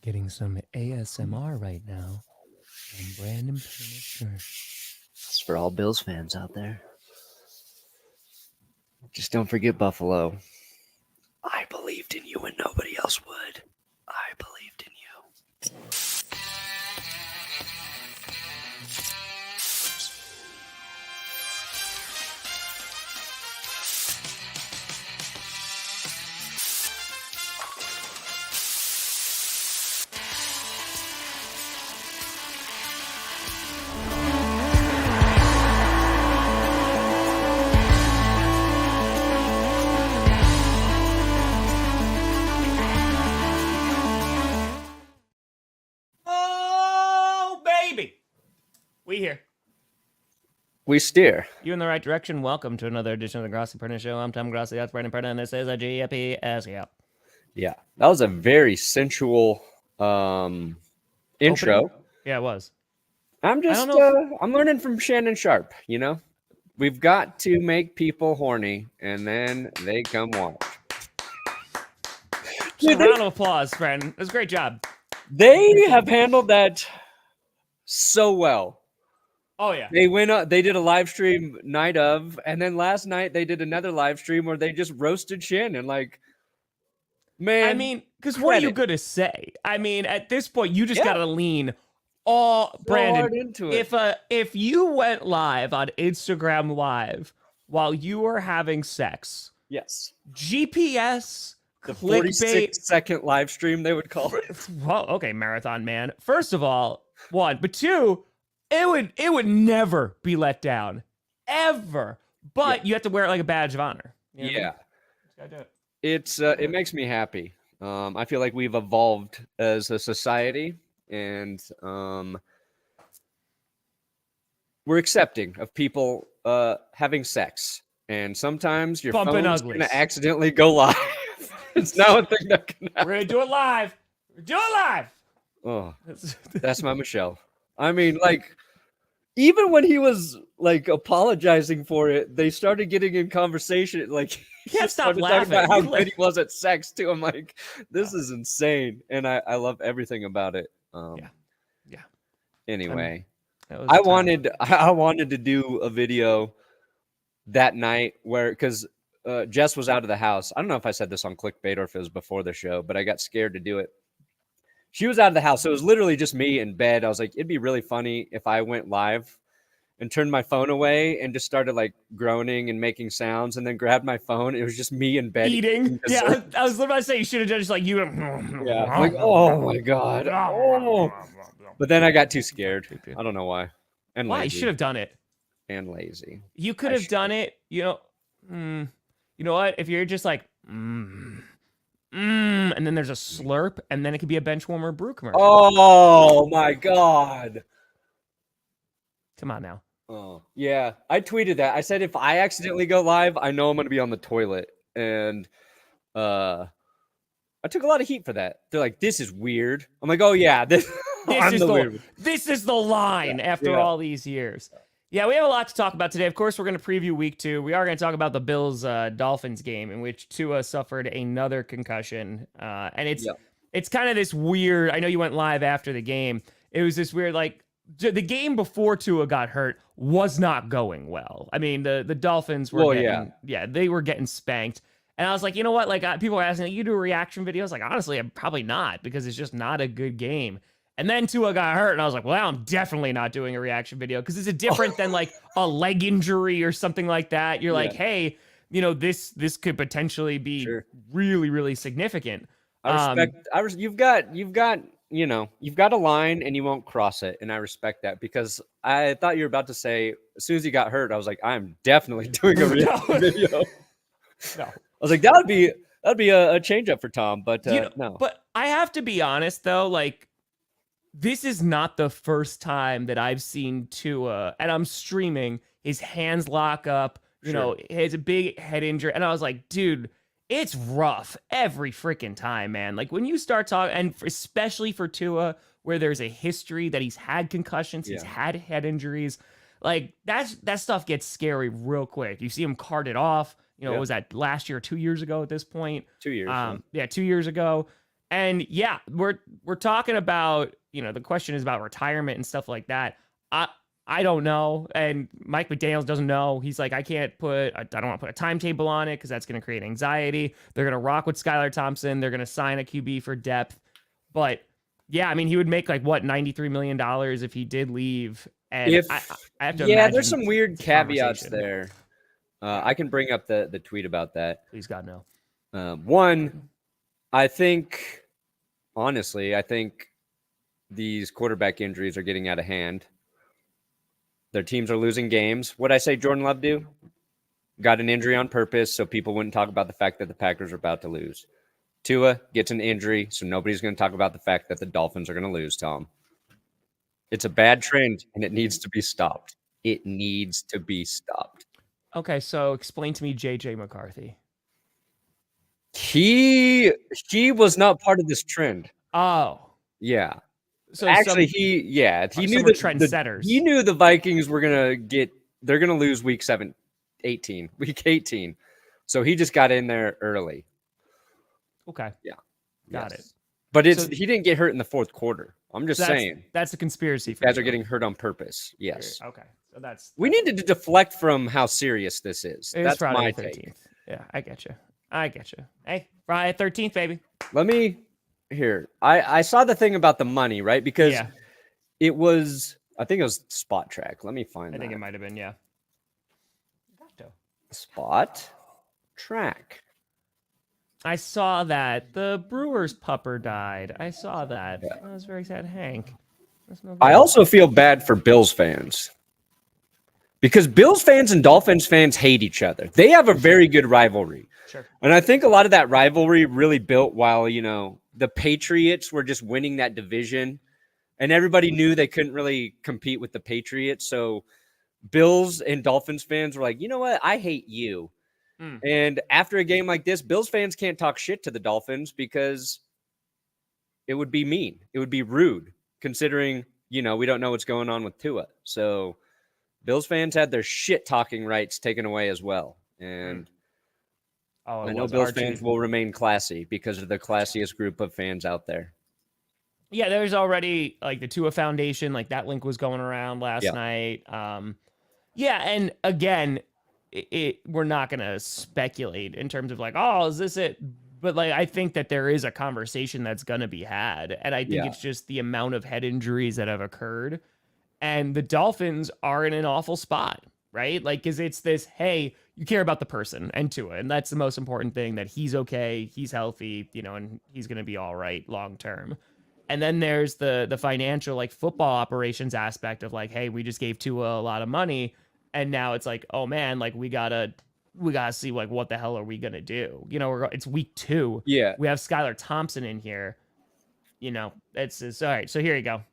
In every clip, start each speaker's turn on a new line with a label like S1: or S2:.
S1: Getting some ASMR right now from Brandon Perna Show.
S2: It's for all Bills fans out there. Just don't forget Buffalo. I believed in you when nobody else would. I believed in you.
S1: Oh, baby. We here.
S2: We steer.
S1: You in the right direction. Welcome to another edition of the Grossi Perna Show. I'm Tom Grossi. That's Brandon Perna, and this is a GPS.
S2: Yeah, that was a very sensual intro.
S1: Opening? Yeah, it was.
S2: I'm just, I'm learning from Shannon Sharp, you know? We've got to make people horny, and then they come watch.
S1: Just a round of applause, friend. It was a great job.
S2: They have handled that so well.
S1: Oh, yeah.
S2: They went up, they did a live stream night of, and then last night they did another live stream where they just roasted Shannon. Like, man.
S1: I mean, because what are you going to say? I mean, at this point, you just got to lean all
S2: so
S1: Brandon
S2: hard into it.
S1: If you went live on Instagram Live while you were having sex,
S2: yes,
S1: GPS,
S2: the
S1: clickbait
S2: 46-second live stream they would call it.
S1: Well, okay, Marathon Man. First of all, one, but two, it would never be let down, ever. But you have to wear it like a badge of honor. You know
S2: yeah,
S1: what I mean?
S2: it's it makes me happy. I feel like we've evolved as a society. And we're accepting of people having sex. And sometimes your phone's going to accidentally go live. It's now a thing that can happen.
S1: We're going to do it live. We're doing it live.
S2: Oh, that's my Michelle. I mean, like, even when he was, like, apologizing for it, they started getting in conversation. Like,
S1: he can't stop laughing.
S2: About how good he was at sex, too. I'm like, this is insane. And I love everything about it.
S1: Yeah.
S2: Anyway, I wanted to do a video that night where, because Jess was out of the house. I don't know if I said this on clickbait or if it was before the show, but I got scared to do it. She was out of the house, so it was literally just me in bed. I was like, it'd be really funny if I went live and turned my phone away and just started like groaning and making sounds, and then grabbed my phone. It was just me in bed
S1: eating. Yeah, I was literally about to say you should have done just like you.
S2: Yeah, like, oh my god. Oh. But then I got too scared. I don't know why. And
S1: why?
S2: lazy.
S1: You should have done it.
S2: And lazy.
S1: You could have done it. You know what? If you're just like and then there's a slurp, and then it could be a Benchwarmer brew commercial.
S2: Oh my god.
S1: Come on now.
S2: Oh, yeah. I tweeted that. I said if I accidentally go live, I know I'm going to be on the toilet. And I took a lot of heat for that. They're like, this is weird. I'm like, oh yeah, this
S1: is the line after all these years. Yeah, we have a lot to talk about today. Of course, we're going to preview week 2. We are going to talk about the Bills-Dolphins game in which Tua suffered another concussion. And it's kind of this weird, I know you went live after the game. It was this weird, like, the game before Tua got hurt was not going well. I mean, the Dolphins were they were getting spanked. And I was like, you know what? Like, people were asking, you do a reaction video? I was like, honestly, I'm probably not, because it's just not a good game. And then Tua got hurt, and I was like, well, I'm definitely not doing a reaction video, because it's different than like a leg injury or something like that. You're like, hey, you know, this could potentially be really, really significant.
S2: I respect. You've got a line and you won't cross it, and I respect that, because I thought you were about to say as soon as he got hurt, I was like, I'm definitely doing a reaction video.
S1: No,
S2: I was like, that'd be a change up for Tom, but no.
S1: But I have to be honest though, like, this is not the first time that I've seen Tua, and I'm streaming, his hands lock up, you know, he has a big head injury, and I was like, dude, it's rough every freaking time, man. Like, when you start talking, and especially for Tua, where there's a history that he's had concussions, he's had head injuries, like, that stuff gets scary real quick. You see him carted off, you know, what was that, last year or 2 years ago at this point?
S2: 2 years.
S1: 2 years ago. And yeah, we're talking about, the question is about retirement and stuff like that. I don't know. And Mike McDaniels doesn't know. He's like, I don't want to put a timetable on it because that's going to create anxiety. They're going to rock with Skylar Thompson. They're going to sign a QB for depth. But yeah, I mean, he would make like what, $93 million if he did leave. And I have to imagine
S2: there's some weird caveats there. I can bring up the tweet about that.
S1: Please God, no.
S2: One, I think these quarterback injuries are getting out of hand. Their teams are losing games. What'd I say Jordan Love do? Got an injury on purpose so people wouldn't talk about the fact that the Packers are about to lose. Tua gets an injury, so nobody's going to talk about the fact that the Dolphins are going to lose, Tom. It's a bad trend, and it needs to be stopped. It needs to be stopped.
S1: Okay, so explain to me J.J. McCarthy.
S2: He was not part of this trend.
S1: Oh.
S2: Yeah.
S1: So
S2: actually, he knew the
S1: trendsetters.
S2: He knew the Vikings were they're gonna lose week 18. So he just got in there early.
S1: Okay.
S2: Yeah.
S1: Got it.
S2: But he didn't get hurt in the fourth quarter. I'm just saying.
S1: That's a conspiracy.
S2: Guys are getting hurt on purpose. Yes.
S1: Okay. So
S2: we needed to deflect from how serious this is. That's
S1: Friday
S2: my
S1: the 13th.
S2: take.
S1: Yeah, I get you. Hey, Friday 13th, baby.
S2: Let me. Here, I saw the thing about the money, right? Because it was, I think it was Spot Track. Let me find that.
S1: I think it might have been, yeah.
S2: Spot Track.
S1: I saw that. The Brewers pupper died. I saw that. Yeah. I was very sad. Hank.
S2: I also feel bad for Bills fans. Because Bills fans and Dolphins fans hate each other. They have a very good rivalry.
S1: Sure.
S2: And I think a lot of that rivalry really built while, the Patriots were just winning that division. And everybody knew they couldn't really compete with the Patriots. So Bills and Dolphins fans were like, you know what? I hate you. And after a game like this, Bills fans can't talk shit to the Dolphins because it would be mean. It would be rude considering, we don't know what's going on with Tua. So Bills fans had their shit talking rights taken away as well. And I know Bills fans will remain classy because of the classiest group of fans out there.
S1: Yeah, there's already like the Tua Foundation, like that link was going around last night. And again, we're not going to speculate in terms of like, oh, is this it? But like, I think that there is a conversation that's going to be had. And I think it's just the amount of head injuries that have occurred. And the Dolphins are in an awful spot, right? Like, because it's this, hey, you care about the person and Tua. And that's the most important thing, that he's okay, he's healthy, and he's going to be all right long term. And then there's the financial, like football operations aspect of like, hey, we just gave Tua a lot of money. And now it's like, oh man, like we gotta see like what the hell are we gonna do? It's week 2.
S2: Yeah,
S1: we have Skylar Thompson in here. It's all right. So here you go.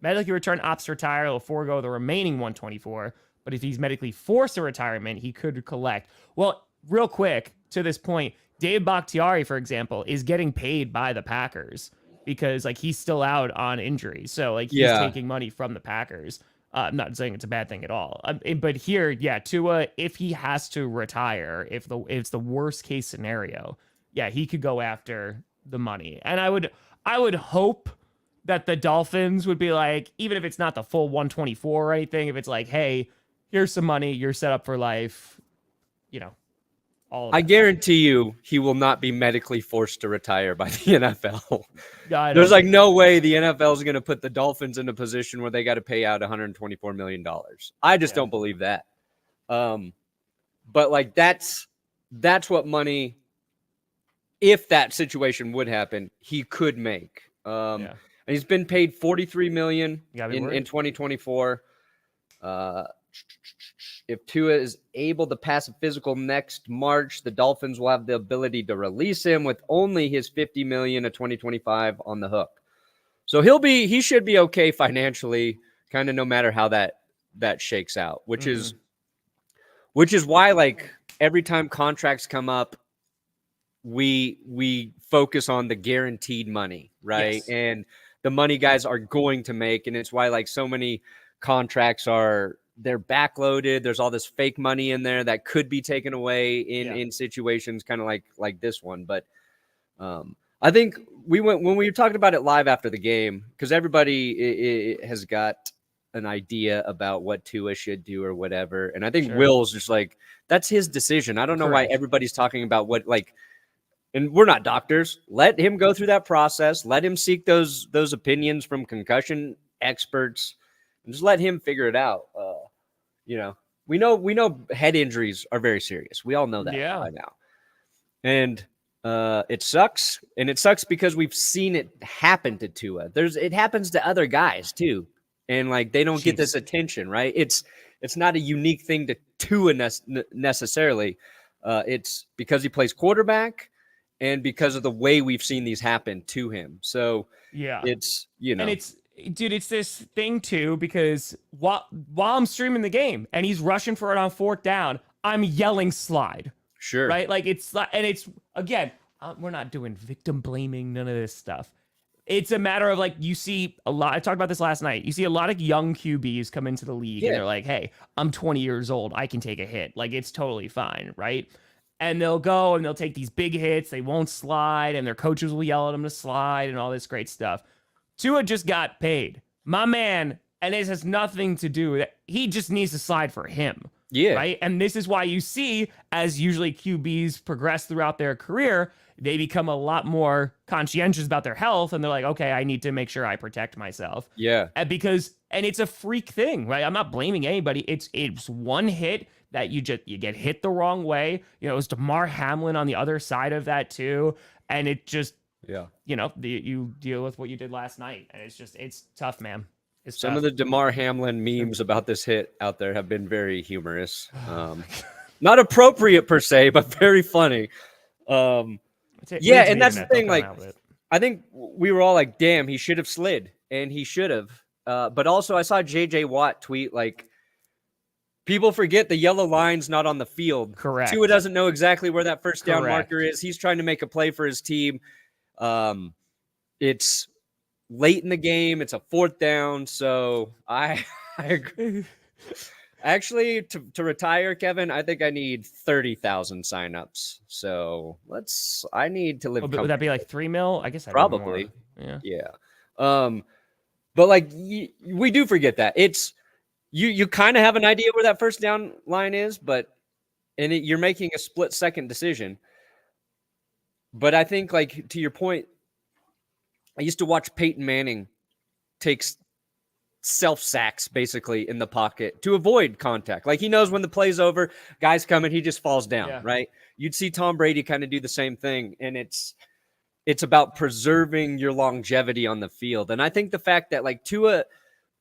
S1: Medically returned ops to retire. He'll forego the remaining 124. But if he's medically forced to retirement, he could collect. Well, real quick to this point, Dave Bakhtiari, for example, is getting paid by the Packers because like he's still out on injury. So like he's taking money from the Packers. I'm not saying it's a bad thing at all. But here, Tua, if he has to retire, if it's the worst case scenario, he could go after the money. And I would hope that the Dolphins would be like, even if it's not the full 124 or anything, if it's like, hey, here's some money, you're set up for life, all of
S2: I guarantee you he will not be medically forced to retire by the NFL. There's like no way the NFL is going to put the Dolphins in a position where they got to pay out $124 million. I just don't believe that. But like that's what money, if that situation would happen, he could make. And he's been paid $43 million in 2024. If Tua is able to pass a physical next March, the Dolphins will have the ability to release him with only his $50 million of 2025 on the hook. So he should be okay financially, kind of no matter how that shakes out, which is why like every time contracts come up, we focus on the guaranteed money, right? Yes. And the money guys are going to make, and it's why like so many contracts they're backloaded. There's all this fake money in there that could be taken away in situations kind of like this one. But I think when we were talking about it live after the game, because everybody has got an idea about what Tua should do or whatever. And I think Will's just like, that's his decision. I don't know why everybody's talking about what, like, and we're not doctors. Let him go through that process. Let him seek those opinions from concussion experts and just let him figure it out. We know head injuries are very serious. We all know that by now. And it sucks. And it sucks because we've seen it happen to Tua. It happens to other guys too. And like, they don't get this attention, right? It's not a unique thing to Tua necessarily. It's because he plays quarterback and because of the way we've seen these happen to him. So it's, and
S1: it's this thing too, because while I'm streaming the game and he's rushing for it on 4th down, I'm yelling slide.
S2: Sure.
S1: Right. Like it's again, we're not doing victim blaming, none of this stuff. It's a matter of like, you see a lot. I talked about this last night. You see a lot of young QBs come into the league and they're like, hey, I'm 20 years old. I can take a hit. Like, it's totally fine. Right. And they'll go and they'll take these big hits. They won't slide and their coaches will yell at them to slide and all this great stuff. Tua just got paid. My man, and it has nothing to do with it. He just needs to slide for him.
S2: Yeah.
S1: Right. And this is why you see, as usually QBs progress throughout their career, they become a lot more conscientious about their health. And they're like, okay, I need to make sure I protect myself.
S2: Yeah.
S1: And it's a freak thing, right? I'm not blaming anybody. It's one hit that you get hit the wrong way. It was Damar Hamlin on the other side of that too. And it just, you deal with what you did last night. And it's tough, man.
S2: Some of the Damar Hamlin memes about this hit out there have been very humorous. Not appropriate per se, but very funny. And that's the thing. Like, I think we were all like, damn, he should have slid, and he should have. But also I saw JJ Watt tweet, like, people forget the yellow line's not on the field.
S1: Correct.
S2: Tua doesn't know exactly where that first down marker is. He's trying to make a play for his team. It's late in the game. It's a 4th down. So I agree. Actually, to retire, Kevin, I think I need 30,000 signups. So I need to live.
S1: Would that be like 3 mil? I guess
S2: probably. Yeah. But like, we do forget that it's you kind of have an idea where that first down line is, but you're making a split-second decision. But I think, like, to your point, I used to watch Peyton Manning take self-sacks basically in the pocket to avoid contact. Like, he knows when the play's over, guys coming, he just falls down, right? You'd see Tom Brady kind of do the same thing, and it's about preserving your longevity on the field. And I think the fact that, like, Tua,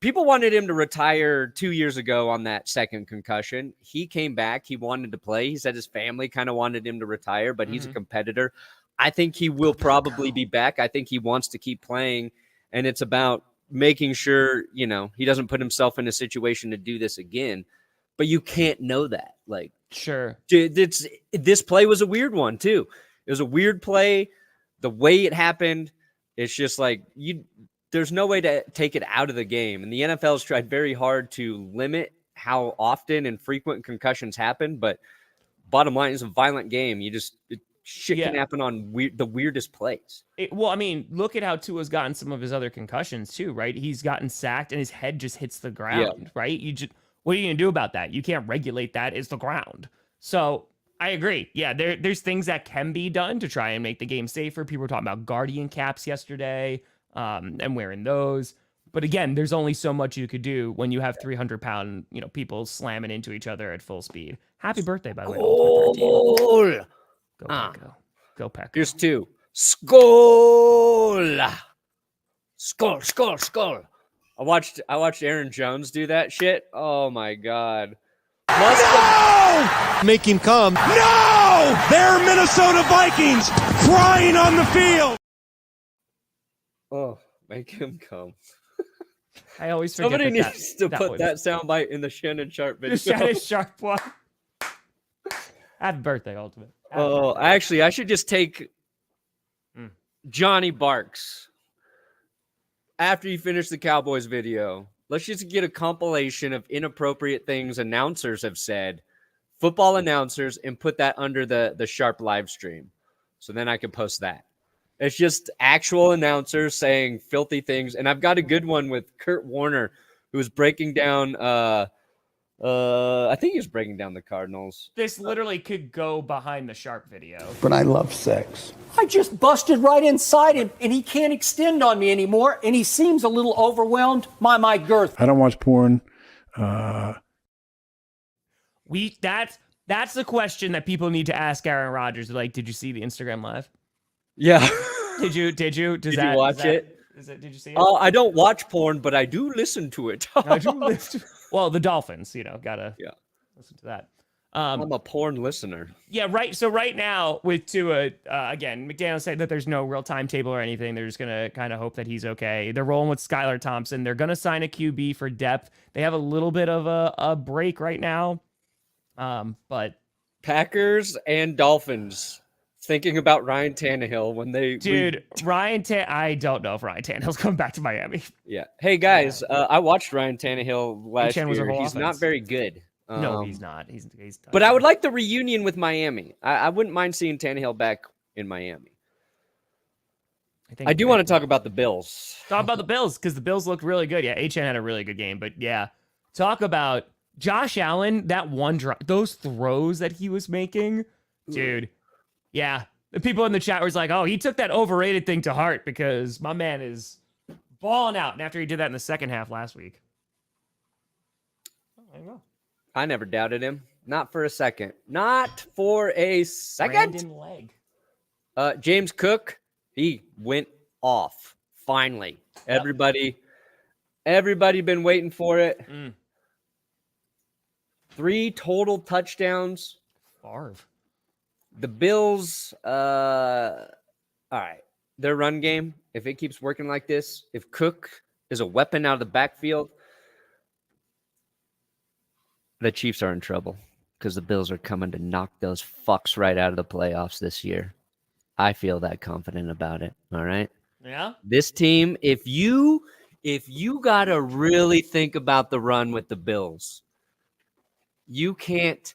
S2: people wanted him to retire 2 years ago on that second concussion. He came back. He wanted to play. He said his family kind of wanted him to retire, but he's a competitor. I think he will probably be back. I think he wants to keep playing, and it's about making sure, he doesn't put himself in a situation to do this again. But you can't know that. Like,
S1: sure.
S2: This play was a weird one too. It was a weird play. The way it happened, it's just like, there's no way to take it out of the game. And the NFL's tried very hard to limit how often and frequent concussions happen. But bottom line, it's a violent game. Shit can happen on the weirdest plays.
S1: Look at how Tua's gotten some of his other concussions too, right? He's gotten sacked and his head just hits the ground, right? What are you going to do about that? You can't regulate that. It's the ground. So I agree. Yeah, there's things that can be done to try and make the game safer. People were talking about Guardian caps yesterday and wearing those. But again, there's only so much you could do when you have 300-pound, people slamming into each other at full speed. Happy birthday, by the way. Go Paco. Go Paco.
S2: Here's 2. Skol! Skol, skol, skol. I watched Aaron Jones do that shit. Oh my God.
S3: No! Make him come. No! They're Minnesota Vikings crying on the field.
S2: Oh, make him come.
S1: I always forget.
S2: Somebody needs to put that soundbite in the Shannon Sharp video.
S1: The Shannon Sharp one. Happy birthday, Ultimate.
S2: Actually, I should just take Johnny Barks after you finish the Cowboys video. Let's just get a compilation of inappropriate things announcers have said, football announcers, and put that under the Sharp live stream. So then I can post that. It's just actual announcers saying filthy things. And I've got a good one with Kurt Warner, who was breaking down I think he was breaking down the Cardinals.
S1: This literally could go behind the Sharp video.
S4: But I love sex.
S5: I just busted right inside him, and he can't extend on me anymore, and he seems a little overwhelmed by my girth.
S4: I don't watch porn.
S1: That's the question that people need to ask Aaron Rodgers. Like, did you see the Instagram live?
S2: Yeah.
S1: Did you?
S2: Did you watch it?
S1: Did you see it?
S2: I don't watch porn, but I do listen to it.
S1: Well, the Dolphins, gotta listen to that.
S2: I'm a porn listener.
S1: Yeah, right. So right now with Tua, again, McDaniel said that there's no real timetable or anything. They're just gonna kind of hope that he's okay. They're rolling with Skylar Thompson. They're gonna sign a QB for depth. They have a little bit of a break right now, but
S2: Packers and Dolphins thinking about Ryan Tannehill when they
S1: I don't know if Ryan Tannehill's coming back to Miami.
S2: Yeah. Hey guys, I watched Ryan Tannehill last year.
S1: Was
S2: He's not very good.
S1: No, he's not. He's
S2: but I would like the reunion with Miami. I wouldn't mind seeing Tannehill back in Miami. I do want to talk about the Bills.
S1: Talk about the Bills because the Bills looked really good. Yeah, HN had a really good game, but yeah, talk about Josh Allen. That one drive, those throws that he was making, dude. Yeah, the people in the chat was like, "Oh, he took that overrated thing to heart because my man is balling out." And after he did that in the second half last week, there you go.
S2: I never doubted him. Not for a second. Not for a second.
S1: Brandon Leg.
S2: James Cook, he went off. Finally. Yep. Everybody been waiting for it. 3 total touchdowns.
S1: Favre.
S2: The Bills, all right. Their run game, if it keeps working like this, if Cook is a weapon out of the backfield, the Chiefs are in trouble because the Bills are coming to knock those fucks right out of the playoffs this year. I feel that confident about it. All right.
S1: Yeah.
S2: This team, if you got to really think about the run with the Bills, you can't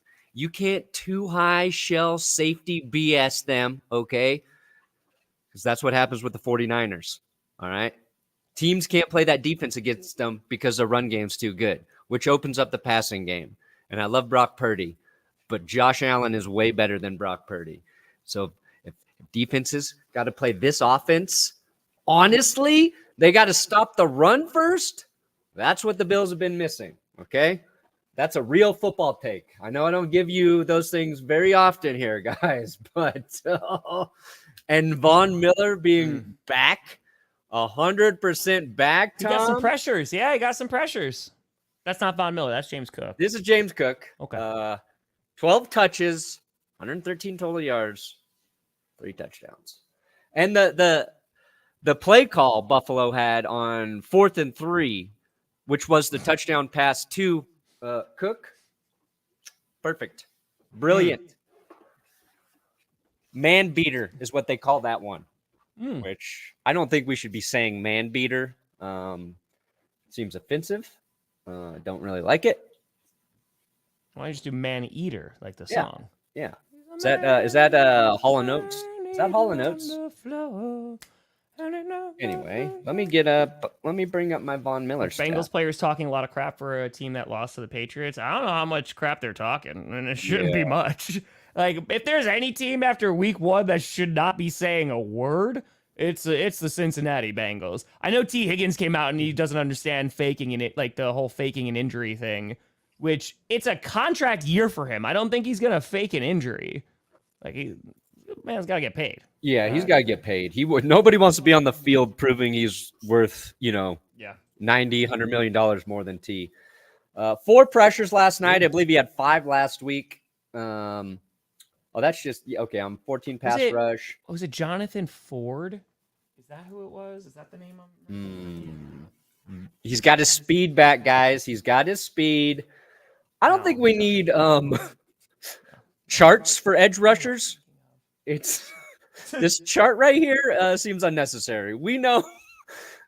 S2: too high shell safety BS them, okay? Because that's what happens with the 49ers. All right. Teams can't play that defense against them because the run game's too good, which opens up the passing game. And I love Brock Purdy, but Josh Allen is way better than Brock Purdy. So if defenses got to play this offense, honestly, they got to stop the run first. That's what the Bills have been missing, okay? That's a real football take. I know I don't give you those things very often here, guys, but and Von Miller being back, 100% back, Tom.
S1: He got some pressures. Yeah, he got some pressures. That's not Von Miller. That's James Cook.
S2: This is James Cook.
S1: Okay.
S2: 12 touches, 113 total yards, 3 touchdowns. And the play call Buffalo had on 4th and 3, which was the touchdown pass to Cook. Perfect. Brilliant. Man beater is what they call that one. Which I don't think we should be saying man beater. Seems offensive. Don't really like it.
S1: Why don't you just do man eater like the song?
S2: Yeah. Is that Hall & Oates? Is that Hall & Oates? Anyway, let me bring up my Von Miller stuff.
S1: Bengals players talking a lot of crap for a team that lost to the Patriots. I don't know how much crap they're talking, and it shouldn't be much. Like, if there's any team after week 1 that should not be saying a word, it's the Cincinnati Bengals. I know T. Higgins came out and he doesn't understand faking in it, like the whole faking an injury thing, which it's a contract year for him. I don't think he's gonna fake an injury. Like, man's got to get paid.
S2: Yeah, he's got to get paid. Nobody wants to be on the field proving he's worth, $90, $100 million more than T. 4 pressures last night. I believe he had 5 last week. That's just okay. I'm 14 pass rush.
S1: Was it Jonathan Ford? Is that who it was? Is that the name?
S2: He's got his speed back, guys. He's got his speed. I don't think we need charts for edge rushers. It's this chart right here seems unnecessary. We know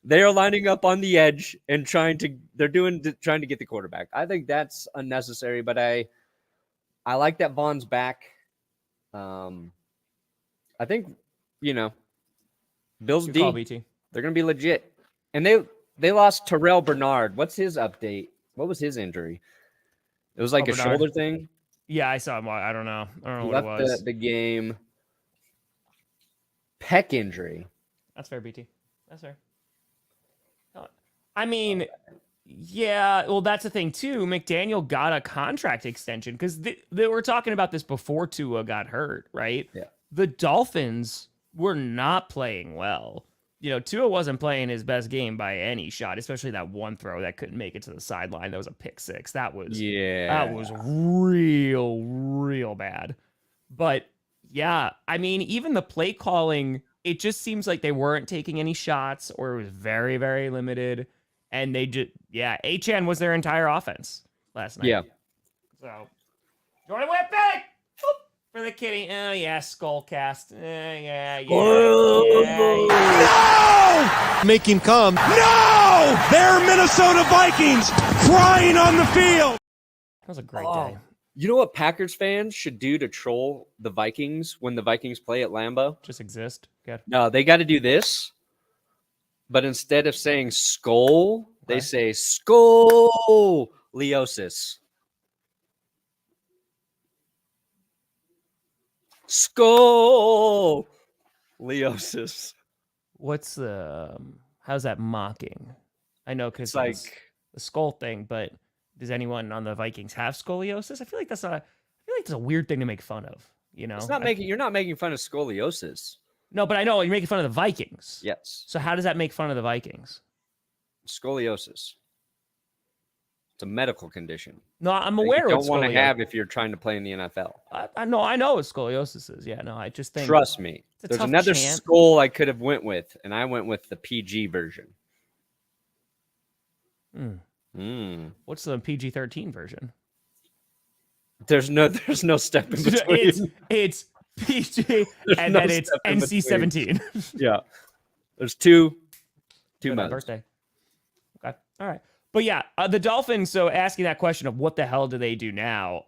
S2: they are lining up on the edge and trying to get the quarterback. I think that's unnecessary, but I like that Vaughn's back. I think Bills
S1: Good
S2: D.
S1: call, BT.
S2: They're going to be legit. And they lost Terrell Bernard. What's his update? What was his injury? It was like a
S1: Bernard.
S2: shoulder thing.
S1: Yeah, I saw him. I don't know. I don't know
S2: He
S1: what
S2: left
S1: it was.
S2: the game. Pec injury.
S1: That's fair, BT. That's fair. I mean, yeah, well, that's the thing, too. McDaniel got a contract extension because they were talking about this before Tua got hurt, right?
S2: Yeah.
S1: The Dolphins were not playing well. You know, Tua wasn't playing his best game by any shot, especially that one throw that couldn't make it to the sideline. That was a pick six. That was real bad. But yeah, I mean, even the play calling, it just seems like they weren't taking any shots or it was very, very limited. And they just, Achane was their entire offense last night.
S2: Yeah.
S1: So, Jordan went back for the kitty. Oh, yeah, Skullcast.
S3: No! Make him come. No! They're Minnesota Vikings crying on the field.
S1: That was a great day.
S2: You know what Packers fans should do to troll the Vikings when the Vikings play at Lambeau?
S1: Just exist. Good.
S2: No, they got to do this. But instead of saying skull, they say scoliosis. Scoliosis.
S1: What's the how's that mocking? I know because
S2: It's like
S1: the skull thing, but does anyone on the Vikings have scoliosis? I feel like that's a weird thing to make fun of. You know,
S2: it's not you're not making fun of scoliosis.
S1: No, but I know you're making fun of the Vikings.
S2: Yes.
S1: So how does that make fun of the Vikings?
S2: Scoliosis. It's a medical condition.
S1: No, I'm
S2: that
S1: aware
S2: you
S1: of
S2: don't want to have if you're trying to play in the NFL.
S1: I know what scoliosis is. Yeah, no, I just think.
S2: Trust me. There's another skull I could have went with, and I went with the PG version.
S1: What's the PG-13 version?
S2: There's no step in between.
S1: It's PG and then it's NC-17.
S2: Yeah. There's two
S1: months. Birthday. Okay. All right. But yeah, the Dolphins, so asking that question of what the hell do they do now?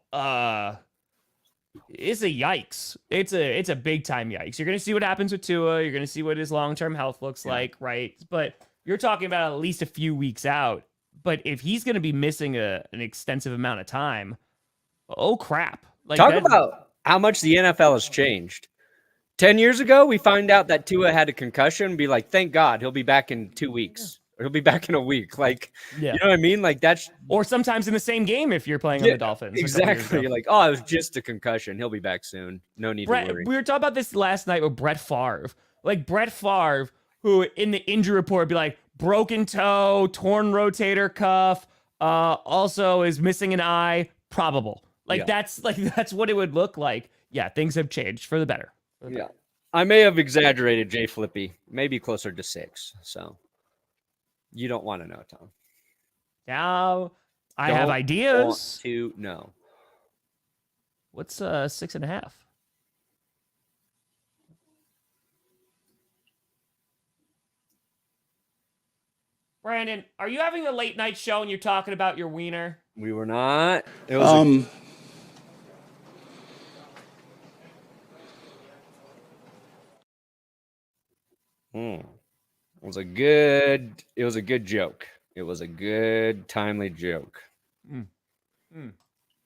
S1: It's a yikes. It's a big time yikes. You're going to see what happens with Tua. You're going to see what his long-term health looks like, right? But you're talking about at least a few weeks out. But if he's going to be missing an extensive amount of time, oh crap. Like
S2: Talk about how much the NFL has changed. 10 years ago, we find out that Tua had a concussion and be like, thank God, he'll be back in 2 weeks. Or he'll be back in a week. Like, you know what I mean? Like that's...
S1: Or sometimes in the same game if you're playing on the Dolphins.
S2: Exactly. You're like, oh, it was just a concussion. He'll be back soon. No need to worry.
S1: We were talking about this last night with Brett Favre. Like Brett Favre, who in the injury report would be like, broken toe, torn rotator cuff, also is missing an eye, probable. That's what it would look like. Yeah, things have changed for the better.
S2: Yeah. I may have exaggerated, Jay Flippy. Maybe closer to 6. So you don't want to know, Tom.
S1: Now I have ideas.
S2: Want to know.
S1: What's 6.5? Brandon, are you having a late night show and you're talking about your wiener?
S2: We were not. It was It was a good joke. It was a good, timely joke.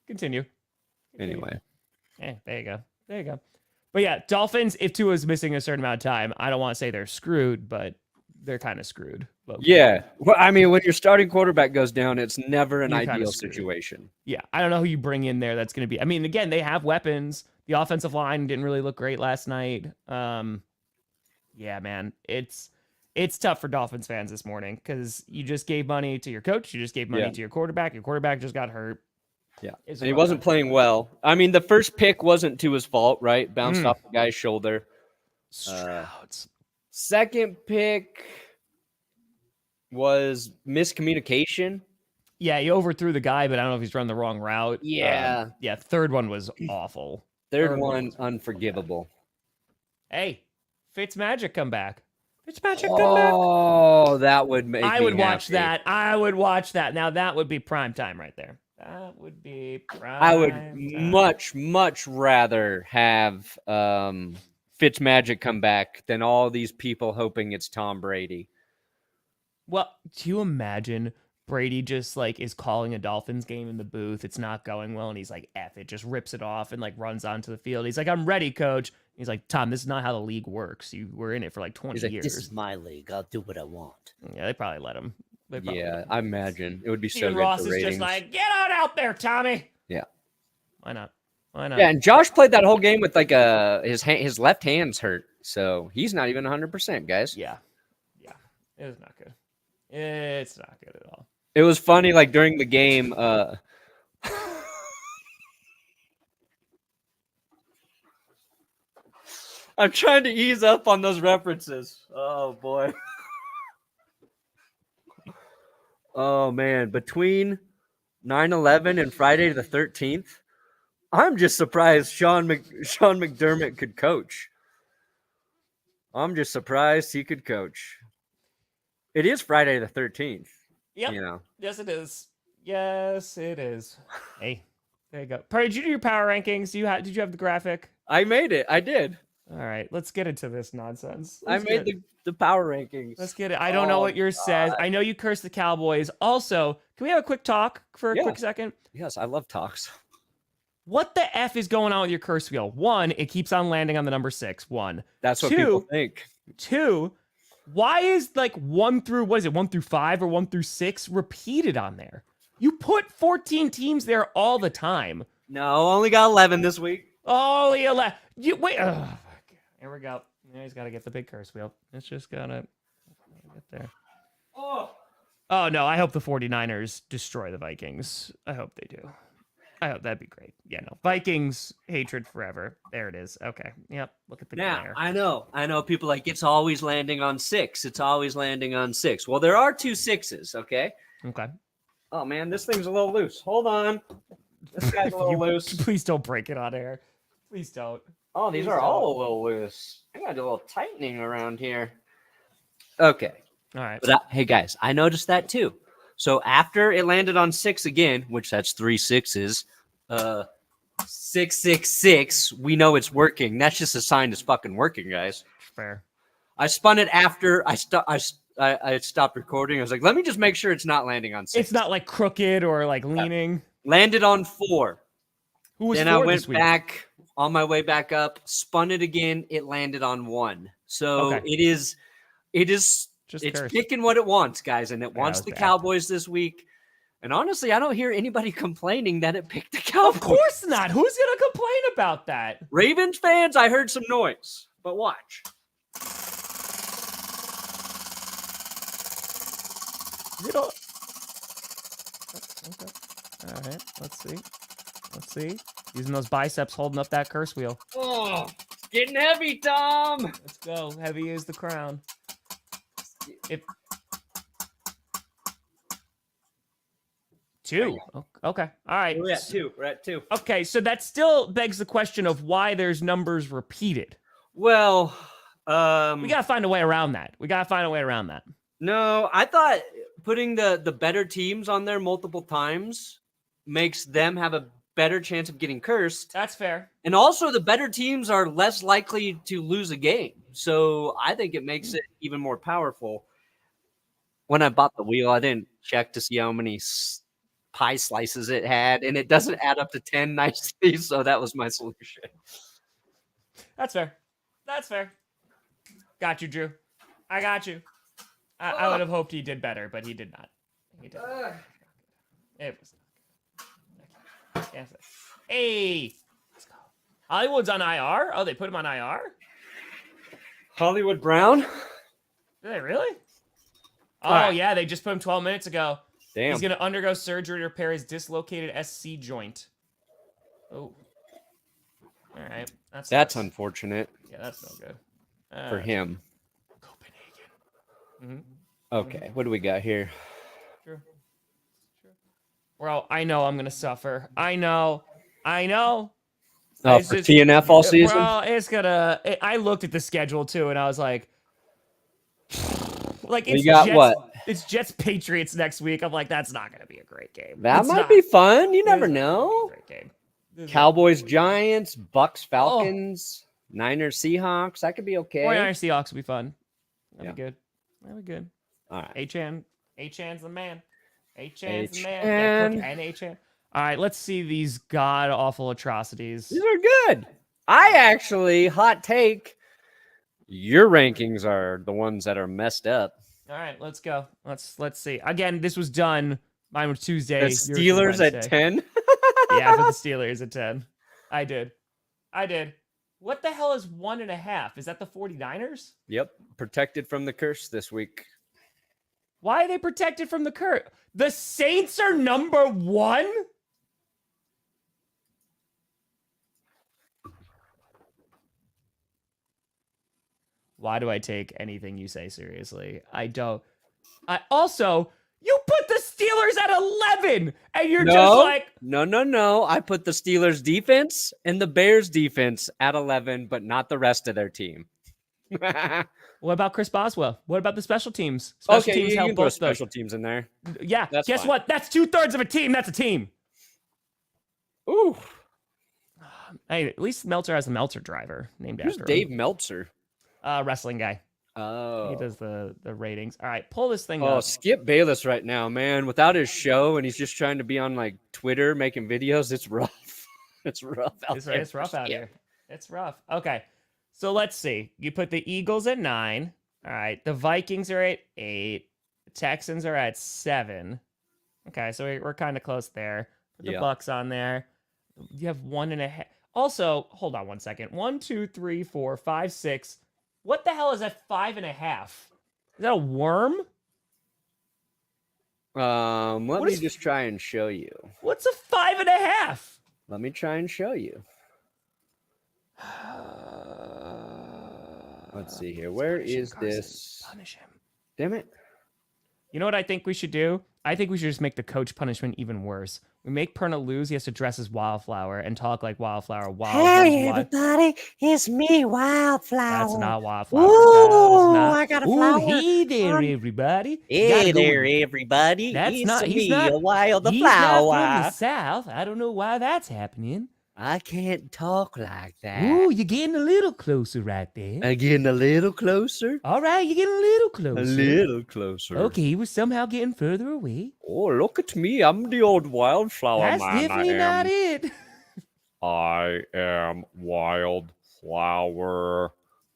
S1: Continue.
S2: Anyway.
S1: There you go. But yeah, Dolphins, if Tua's missing a certain amount of time, I don't want to say they're screwed, but they're kind of screwed.
S2: Yeah. Well, I mean, when your starting quarterback goes down, it's never an ideal situation.
S1: Yeah. I don't know who you bring in there that's going to be. I mean, again, they have weapons. The offensive line didn't really look great last night. Yeah, man. It's tough for Dolphins fans this morning because you just gave money to your coach. You just gave money to your quarterback. Your quarterback just got hurt.
S2: Yeah. And he wasn't playing well. I mean, the first pick wasn't to his fault, right? Bounced off the guy's shoulder.
S1: Strouds.
S2: Second pick was miscommunication.
S1: Yeah, he overthrew the guy, but I don't know if he's run the wrong route.
S2: Yeah.
S1: Third one was awful.
S2: Third one, unforgivable.
S1: Hey, Fitzmagic come back. Fitzmagic come back.
S2: Oh, that would make
S1: I would watch that. I would watch that. Now that would be prime time right there. That would be prime
S2: I would
S1: time.
S2: much rather have Fitzmagic come back than all these people hoping it's Tom Brady.
S1: Well, do you imagine Brady just like is calling a Dolphins game in the booth? It's not going well, and he's like, "F it," just rips it off and like runs onto the field. He's like, "I'm ready, coach." He's like, "Tom, this is not how the league works. You were in it for like 20 years.
S5: This is my league. I'll do what I want.
S1: Yeah, they probably let him.
S2: I imagine it would be
S1: Steven
S2: so good
S1: Ross
S2: for
S1: is
S2: ratings.
S1: just like, "Get on out there, Tommy."
S2: Yeah.
S1: Why not? Why not?
S2: Yeah, and Josh played that whole game with like his left hand's hurt, so he's not even 100%, guys.
S1: Yeah. It was not good. It's not good at all.
S2: It was funny, like during the game. I'm trying to ease up on those references. Oh boy. Oh man, between 9/11 and Friday the 13th, I'm just surprised Sean McDermott could coach. I'm just surprised he could coach. It is Friday the 13th.
S1: Yep.
S2: You know.
S1: Yes, it is. Yes, it is. Hey, there you go. Perry, did you do your power rankings? Did you have the graphic?
S2: I made it. I did.
S1: All right, let's get into this nonsense.
S2: I made the power rankings.
S1: Let's get it. I don't know what yours says. I know you cursed the Cowboys. Also, can we have a quick talk for a quick second?
S2: Yes, I love talks.
S1: What the F is going on with your curse wheel? One, it keeps on landing on the number 6. One.
S2: That's what people think.
S1: 2, why is like 1 through 5 or 1 through 6 repeated on there? You put 14 teams there all the time.
S2: No, only got 11 this week.
S1: Only 11. Wait. Here we go. Now he's got to get the big curse wheel. It's just gotta get there. Oh no, I hope the 49ers destroy the Vikings. I hope they do. I hope that'd be great. Yeah, no. Vikings hatred forever. There it is. Okay. Yep. Look at the glare.
S2: I know people like it's always landing on 6. It's always landing on 6. Well, there are 2 6s, okay?
S1: Okay.
S2: Oh man, this thing's a little loose. Hold on. This guy's a little loose.
S1: Please don't break it on air. Please don't.
S2: Oh, these are all a little loose. I gotta do a little tightening around here. Okay.
S1: All right.
S2: But hey guys, I noticed that too. So after it landed on 6 again, which that's 3 6s, 666, we know it's working. That's just a sign it's fucking working, guys.
S1: Fair.
S2: I spun it after I stopped recording. I was like, let me just make sure it's not landing on 6.
S1: It's not like crooked or like leaning.
S2: Landed on 4.
S1: Who was
S2: then
S1: 4
S2: I went
S1: this week?
S2: back on my way back up, spun it again. It landed on 1. So it is
S1: Just
S2: it's
S1: cursed.
S2: picking what it wants, guys, and it wants
S1: was
S2: the
S1: bad.
S2: Cowboys this week. And honestly, I don't hear anybody complaining that it picked the Cowboys.
S1: Of course not. Who's gonna complain about that?
S2: Ravens fans, I heard some noise, but watch.
S1: You know. Okay. All right. Let's see. Using those biceps, holding up that curse wheel.
S2: Oh, it's getting heavy, Tom.
S1: Let's go. Heavy is the crown. If 2. Okay. All right.
S2: We're at 2. We're at 2.
S1: Okay, so that still begs the question of why there's numbers repeated.
S2: Well,
S1: We gotta find a way around that.
S2: No, I thought putting the better teams on there multiple times makes them have a better chance of getting cursed.
S1: That's fair.
S2: And also the better teams are less likely to lose a game. So I think it makes it even more powerful. When I bought the wheel, I didn't check to see how many pie slices it had, and it doesn't add up to 10 nicely. So that was my solution.
S1: That's fair. Got you, Drew. I got you. I would have hoped he did better, but he did not. It was not good. Hey, let's go. Hollywood's on IR? Oh, they put him on IR?
S2: Hollywood Brown?
S1: Did they really? Oh,
S2: right.
S1: yeah, they just put him 12 minutes ago.
S2: Damn.
S1: He's going to undergo surgery to repair his dislocated SC joint. Oh. All right.
S2: That's unfortunate.
S1: Yeah, that's no good.
S2: For him.
S1: Copenhagen.
S2: Okay, what do we got here?
S1: True. Well, I know I'm going to suffer. I know.
S2: Oh, for TNF all season?
S1: Well, it's going to... I looked at the schedule, too, and I was like...
S2: you got
S1: Jets,
S2: what?
S1: It's Jets Patriots next week. I'm like, that's not going to be a great game.
S2: That might be fun. You never know.
S1: Great game.
S2: Cowboys Giants, Bucks Falcons. Niners, Seahawks. That could be okay.
S1: 49ers, Seahawks would be fun. That'd
S2: Yeah.
S1: be good. That'd be good.
S2: All right.
S1: H-Chan's the man. H-Chan's the man. And H-Chan. All right, let's see these god-awful atrocities.
S2: These are good. I actually, hot take, your rankings are the ones that are messed up.
S1: All right, let's go. Let's see. Again, this was done. Mine was Tuesday.
S2: The
S1: yours was
S2: Steelers at
S1: Wednesday.
S2: 10?
S1: Yeah, I put the Steelers at 10. I did. What the hell is 1.5? Is that the 49ers?
S2: Yep. Protected from the curse this week.
S1: Why are they protected from the curse? The Saints are number 1? Why do I take anything you say seriously? I don't. You put the Steelers at 11, and you're just like...
S2: No. I put the Steelers defense and the Bears defense at 11, but not the rest of their team.
S1: What about Chris Boswell? What about the special teams? Special teams
S2: you
S1: help
S2: can throw
S1: both
S2: special teams in there.
S1: Yeah,
S2: That's
S1: guess
S2: fine.
S1: what? That's 2/3 of a team. That's a team.
S2: Ooh.
S1: Hey, at least Meltzer has a Meltzer driver named
S2: Who's
S1: after
S2: Dave
S1: him.
S2: Meltzer?
S1: Wrestling guy.
S2: Oh.
S1: He does the ratings. All right, pull this thing
S2: Oh,
S1: up.
S2: Skip Bayless right now, man. Without his show, and he's just trying to be on like Twitter making videos. It's rough. It's rough out there.
S1: It's rough out here. It's rough. Okay, so let's see. You put the Eagles at 9. All right, the Vikings are at 8. The Texans are at 7. Okay, so we're kind of close there. Put the Bucks on there. You have 1.5. Also, hold on one second. 1, 2, 3, 4, 5, 6. What the hell is that 5.5? Is that a worm?
S2: Let me just try and show you.
S1: What's a 5.5?
S2: Let me try and show you. Let's see here. Where is this?
S1: Punish him.
S2: Damn it.
S1: You know what I think we should do? I think we should just make the coach punishment even worse. We make Perna lose. He has to dress as Wildflower and talk like Wildflower.
S6: Hey, everybody, it's me, Wildflower.
S1: That's not Wildflower.
S6: Ooh, I got a flower.
S1: Hey there, everybody.
S6: Hey there, everybody.
S1: That's
S6: it's
S1: not.
S6: me,
S1: He's not.
S6: a wild
S1: He's
S6: flower.
S1: not from the South. I don't know why that's happening.
S6: I can't talk like that.
S1: Ooh, you're getting a little closer right there.
S2: I'm getting a little closer.
S1: All right, you're getting a little closer.
S2: A little closer.
S1: Okay, we're somehow getting further away.
S2: Oh, look at me. I'm the old wildflower
S1: That's
S2: man.
S1: definitely not it.
S2: I am Wildflower.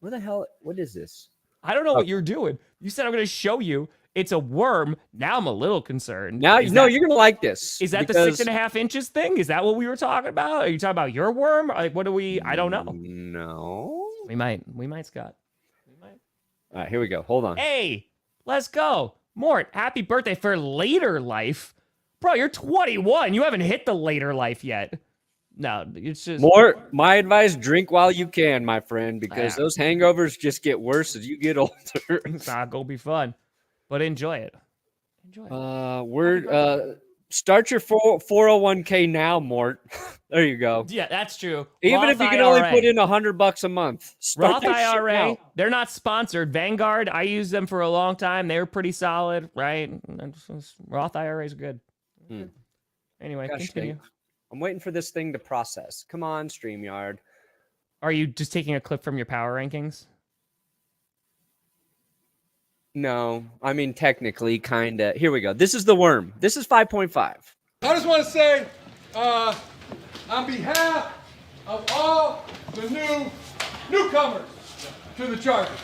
S2: What the hell? What is this?
S1: I don't know what you're doing. You said I'm going to show you. It's a worm. Now I'm a little concerned.
S2: Now, you're going to like this.
S1: Is that the 6.5 inches thing? Is that what we were talking about? Are you talking about your worm? Like, what do we? I don't know.
S2: No.
S1: We might, Scott. We might.
S2: All right, here we go. Hold on.
S1: Hey, let's go. Mort, happy birthday for later life. Bro, you're 21. You haven't hit the later life yet. No, it's just...
S2: Mort, my advice, drink while you can, my friend, because those hangovers just get worse as you get older.
S1: It's not going to be fun. But enjoy it.
S2: Start your 401k now, Mort. There you go.
S1: Yeah, that's true.
S2: Even
S1: Roth
S2: if you can
S1: IRA.
S2: only put in $100 a month.
S1: Roth IRA, they're not sponsored. Vanguard, I used them for a long time. They were pretty solid, right? Roth IRAs are good. Anyway, continue.
S2: I'm waiting for this thing to process. Come on, StreamYard.
S1: Are you just taking a clip from your power rankings?
S2: No, I mean, technically, kind of. Here we go. This is the worm. This is 5.5.
S7: I just want to say, on behalf of all the newcomers to the Chargers,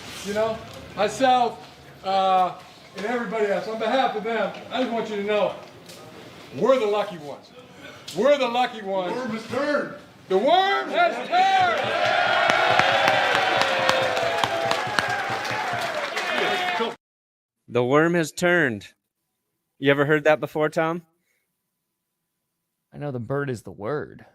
S7: myself and everybody else, on behalf of them, I just want you to know, we're the lucky ones. We're the lucky ones. The worm has turned. The worm has turned.
S2: The worm has turned. You ever heard that before, Tom?
S1: I know the bird is the word.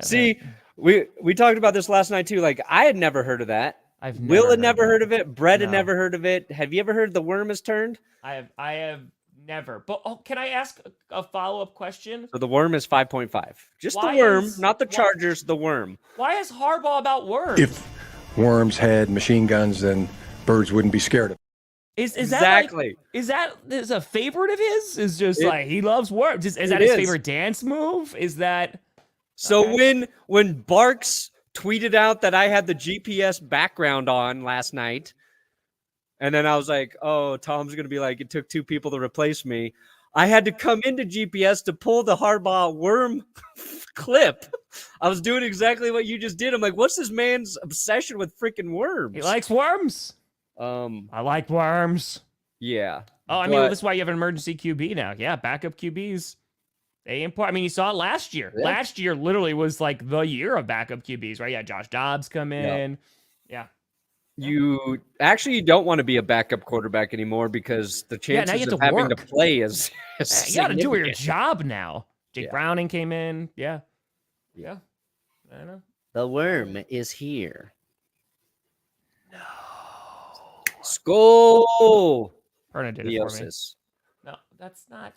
S2: See, we talked about this last night too. Like, I had never heard of that. Will had never heard of it. Brett had never heard of it. Have you ever heard the worm has turned?
S1: I have never. But can I ask a follow-up question?
S2: So the worm is 5.5. Just
S1: Why
S2: the worm,
S1: is-
S2: not the Chargers, the worm.
S1: Why is Harbaugh about worms?
S3: If worms had machine guns, then birds wouldn't be scared of them.
S1: Is
S2: Exactly.
S1: that is a favorite of his? Is just like he loves worms. Is that
S2: it
S1: his
S2: is.
S1: favorite dance move? Is that
S2: So when Barks tweeted out that I had the GPS background on last night. And then I was like, oh, Tom's going to be like, it took 2 people to replace me. I had to come into GPS to pull the Harbaugh worm clip. I was doing exactly what you just did. I'm like, what's this man's obsession with freaking worms?
S1: He likes worms. I like worms.
S2: Yeah.
S1: Oh, I mean, this is why you have an emergency QB now. Yeah, backup QBs. They import. I mean, you saw it last year. Yeah. Last year literally was like the year of backup QBs, right? Yeah, Josh Dobbs come in. Yeah.
S2: You actually don't want to be a backup quarterback anymore because the chances of having to play is
S1: you got to do your job now. Jake Browning came in. Yeah. Yeah. I don't know.
S2: The worm is here. No. Skull.
S1: Perna did it for me. No, that's not.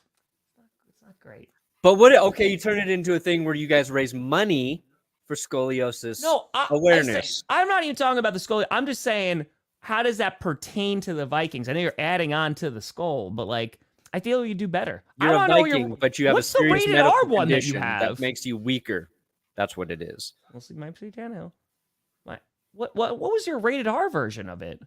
S1: It's not great.
S2: But what? Okay, you turn it into a thing where you guys raise money for scoliosis awareness.
S1: I'm not even talking about the scoliosis. I'm just saying, how does that pertain to the Vikings? I know you're adding on to the skull, but like, I feel you do better.
S2: You're a Viking, but you have a serious medical
S1: one
S2: condition
S1: that
S2: makes you weaker. That's what it is.
S1: We'll see. Might see Tannehill. What was your rated R version of it?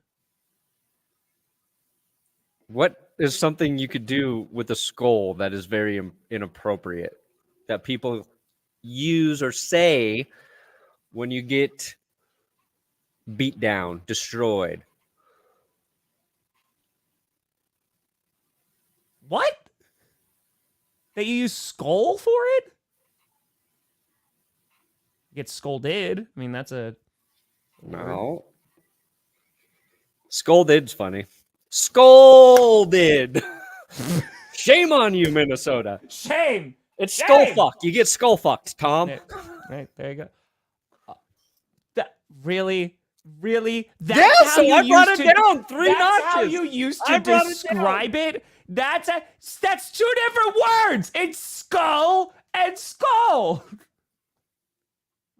S2: What is something you could do with a skull that is very inappropriate that people use or say when you get beat down, destroyed?
S1: What? That you use skull for it? You get scolded. I mean, that's a...
S2: No. Scolded's funny. Scolded. Shame on you, Minnesota.
S1: Shame.
S2: It's skull fucked. You get skull fucked, Tom.
S1: Right, there you go. That really?
S2: That's how I brought it down 3 notches.
S1: That's how you used to describe it. That's 2 different words. It's skull and skull.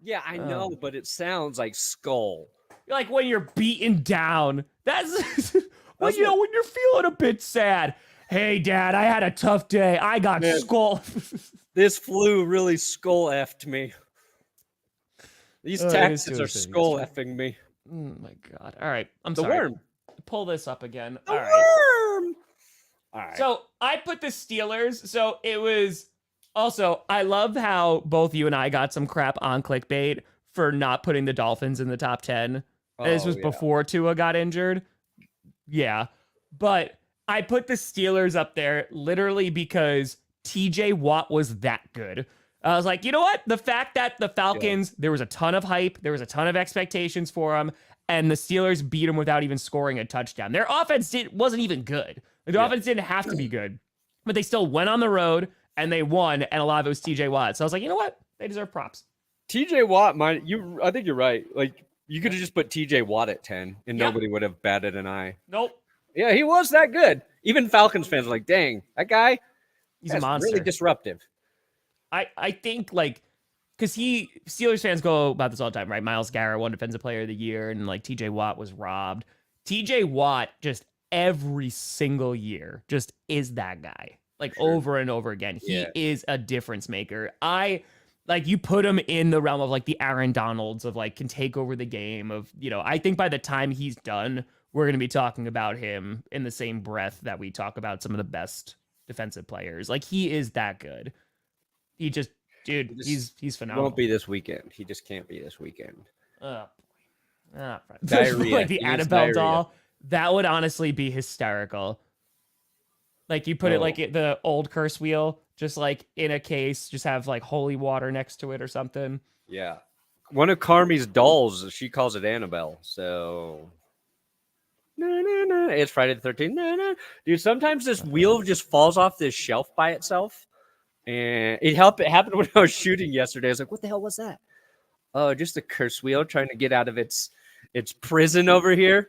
S2: Yeah, I know, but it sounds like skull.
S1: Like when you're beaten down. That's when you're feeling a bit sad. Hey, Dad, I had a tough day. I got skull.
S2: This flu really skull effed me. These taxes are skull effing me.
S1: Oh my God. All right. I'm
S2: sorry. The worm.
S1: Pull this up again.
S2: The worm.
S1: All right. So I put the Steelers. So it was also, I love how both you and I got some crap on clickbait for not putting the Dolphins in the top 10. This was before Tua got injured. Yeah. But I put the Steelers up there literally because TJ Watt was that good. I was like, you know what? The fact that the Falcons, there was a ton of hype, there was a ton of expectations for them, and the Steelers beat them without even scoring a touchdown. Their offense wasn't even good. The offense didn't have to be good, but they still went on the road and they won, and a lot of it was TJ Watt. So I was like, you know what? They deserve props.
S2: TJ Watt, I think you're right. Like, you could have just put TJ Watt at 10, and nobody would have batted an eye.
S1: Nope.
S2: Yeah, he was that good. Even Falcons fans are like, dang, that guy,
S1: he's a monster.
S2: Really disruptive.
S1: I think, like, because Steelers fans go about this all the time, right? Myles Garrett won Defensive Player of the Year, and, like, TJ Watt was robbed. TJ Watt, just every single year, just is that guy. Like, over and over again. He is a difference maker. Like, you put him in the realm of, like, the Aaron Donalds of, like, can take over the game of, I think by the time he's done, we're going to be talking about him in the same breath that we talk about some of the best defensive players. Like, he is that good. He just, dude, he's phenomenal.
S2: Won't be this weekend. He just can't be this weekend.
S1: Diarrhea. Like the Annabelle doll. That would honestly be hysterical. Like, you put it like the old curse wheel, just like in a case, just have like holy water next to it or something.
S2: Yeah. One of Carmi's dolls, she calls it Annabelle. So it's Friday the 13th. Dude, sometimes this wheel just falls off this shelf by itself. And it happened when I was shooting yesterday. I was like, what the hell was that? Oh, just a curse wheel trying to get out of its prison over here.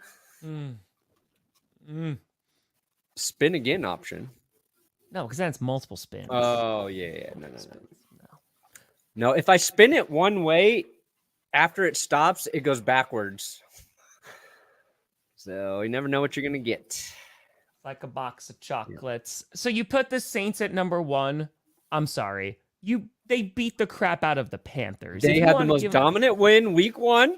S2: Spin again option.
S1: No, because that's multiple spins.
S2: Oh, yeah. No, if I spin it one way, after it stops, it goes backwards. So you never know what you're going to get.
S1: Like a box of chocolates. Yeah. So you put the Saints at number 1. I'm sorry. they beat the crap out of the Panthers.
S2: They had the most dominant win week 1.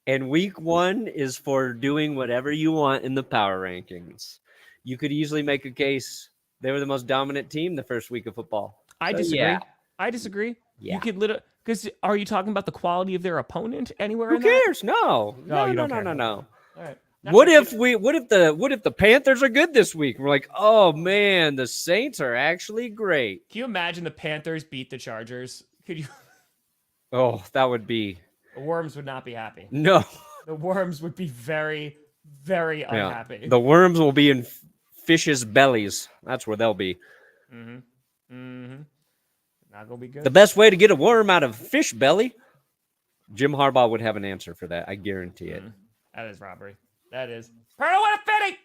S2: And week 1 is for doing whatever you want in the power rankings. You could easily make a case they were the most dominant team the first week of football.
S1: I disagree. Yeah. I disagree. Yeah. You could literally, because are you talking about the quality of their opponent anywhere?
S2: Who
S1: in
S2: cares?
S1: That?
S2: No.
S1: No.
S2: All
S1: right.
S2: What if the Panthers are good this week? We're like, oh man, the Saints are actually great.
S1: Can you imagine the Panthers beat the Chargers? Could you?
S2: Oh, that would be.
S1: The Worms would not be happy.
S2: No.
S1: The Worms would be very, very unhappy.
S2: Yeah. The Worms will be in fish's bellies. That's where they'll be.
S1: Not gonna be good.
S2: The best way to get a worm out of fish belly. Jim Harbaugh would have an answer for that. I guarantee it.
S1: That is robbery. That is. What a fitting!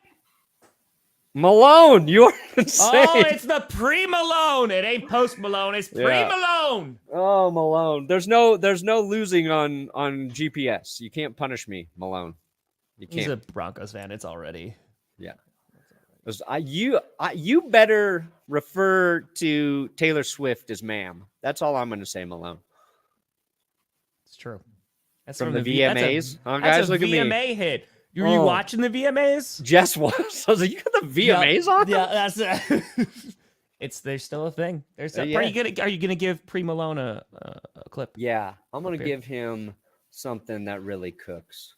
S2: Malone, you're insane.
S1: Oh, it's the pre-Malone. It ain't post-Malone. It's pre-Malone.
S2: Oh, Malone. There's no losing on GPS. You can't punish me, Malone. You can't.
S1: He's a Broncos fan. It's already.
S2: Yeah. You better refer to Taylor Swift as ma'am. That's all I'm going to say, Malone.
S1: It's true. That's
S2: from the VMAs.
S1: That's a VMA hit. Were you watching the VMAs?
S2: Jess was. I was like, you got the VMAs on?
S1: Yeah, that's it. There's still a thing. Are you gonna give Pre Malone a clip?
S2: Yeah, I'm gonna give him something that really cooks.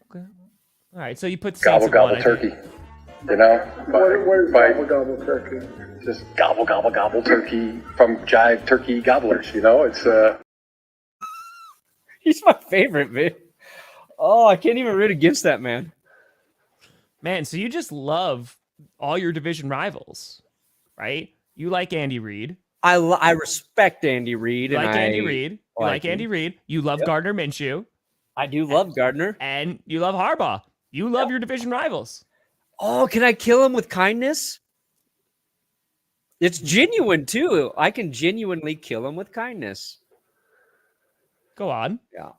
S1: Okay. All right, so you put
S8: gobble gobble turkey. You know, gobble gobble turkey. Just gobble gobble gobble turkey from Jive Turkey Gobblers. You know, it's
S2: He's my favorite, man. Oh, I can't even root against that man.
S1: Man, so you just love all your division rivals, right? You like Andy Reid.
S2: I respect Andy Reid.
S1: You like Andy Reid. You love Gardner Minshew.
S2: I do love Gardner.
S1: And you love Harbaugh. You love your division rivals.
S2: Oh, can I kill him with kindness? It's genuine, too. I can genuinely kill him with kindness.
S1: Go on.
S2: Yeah.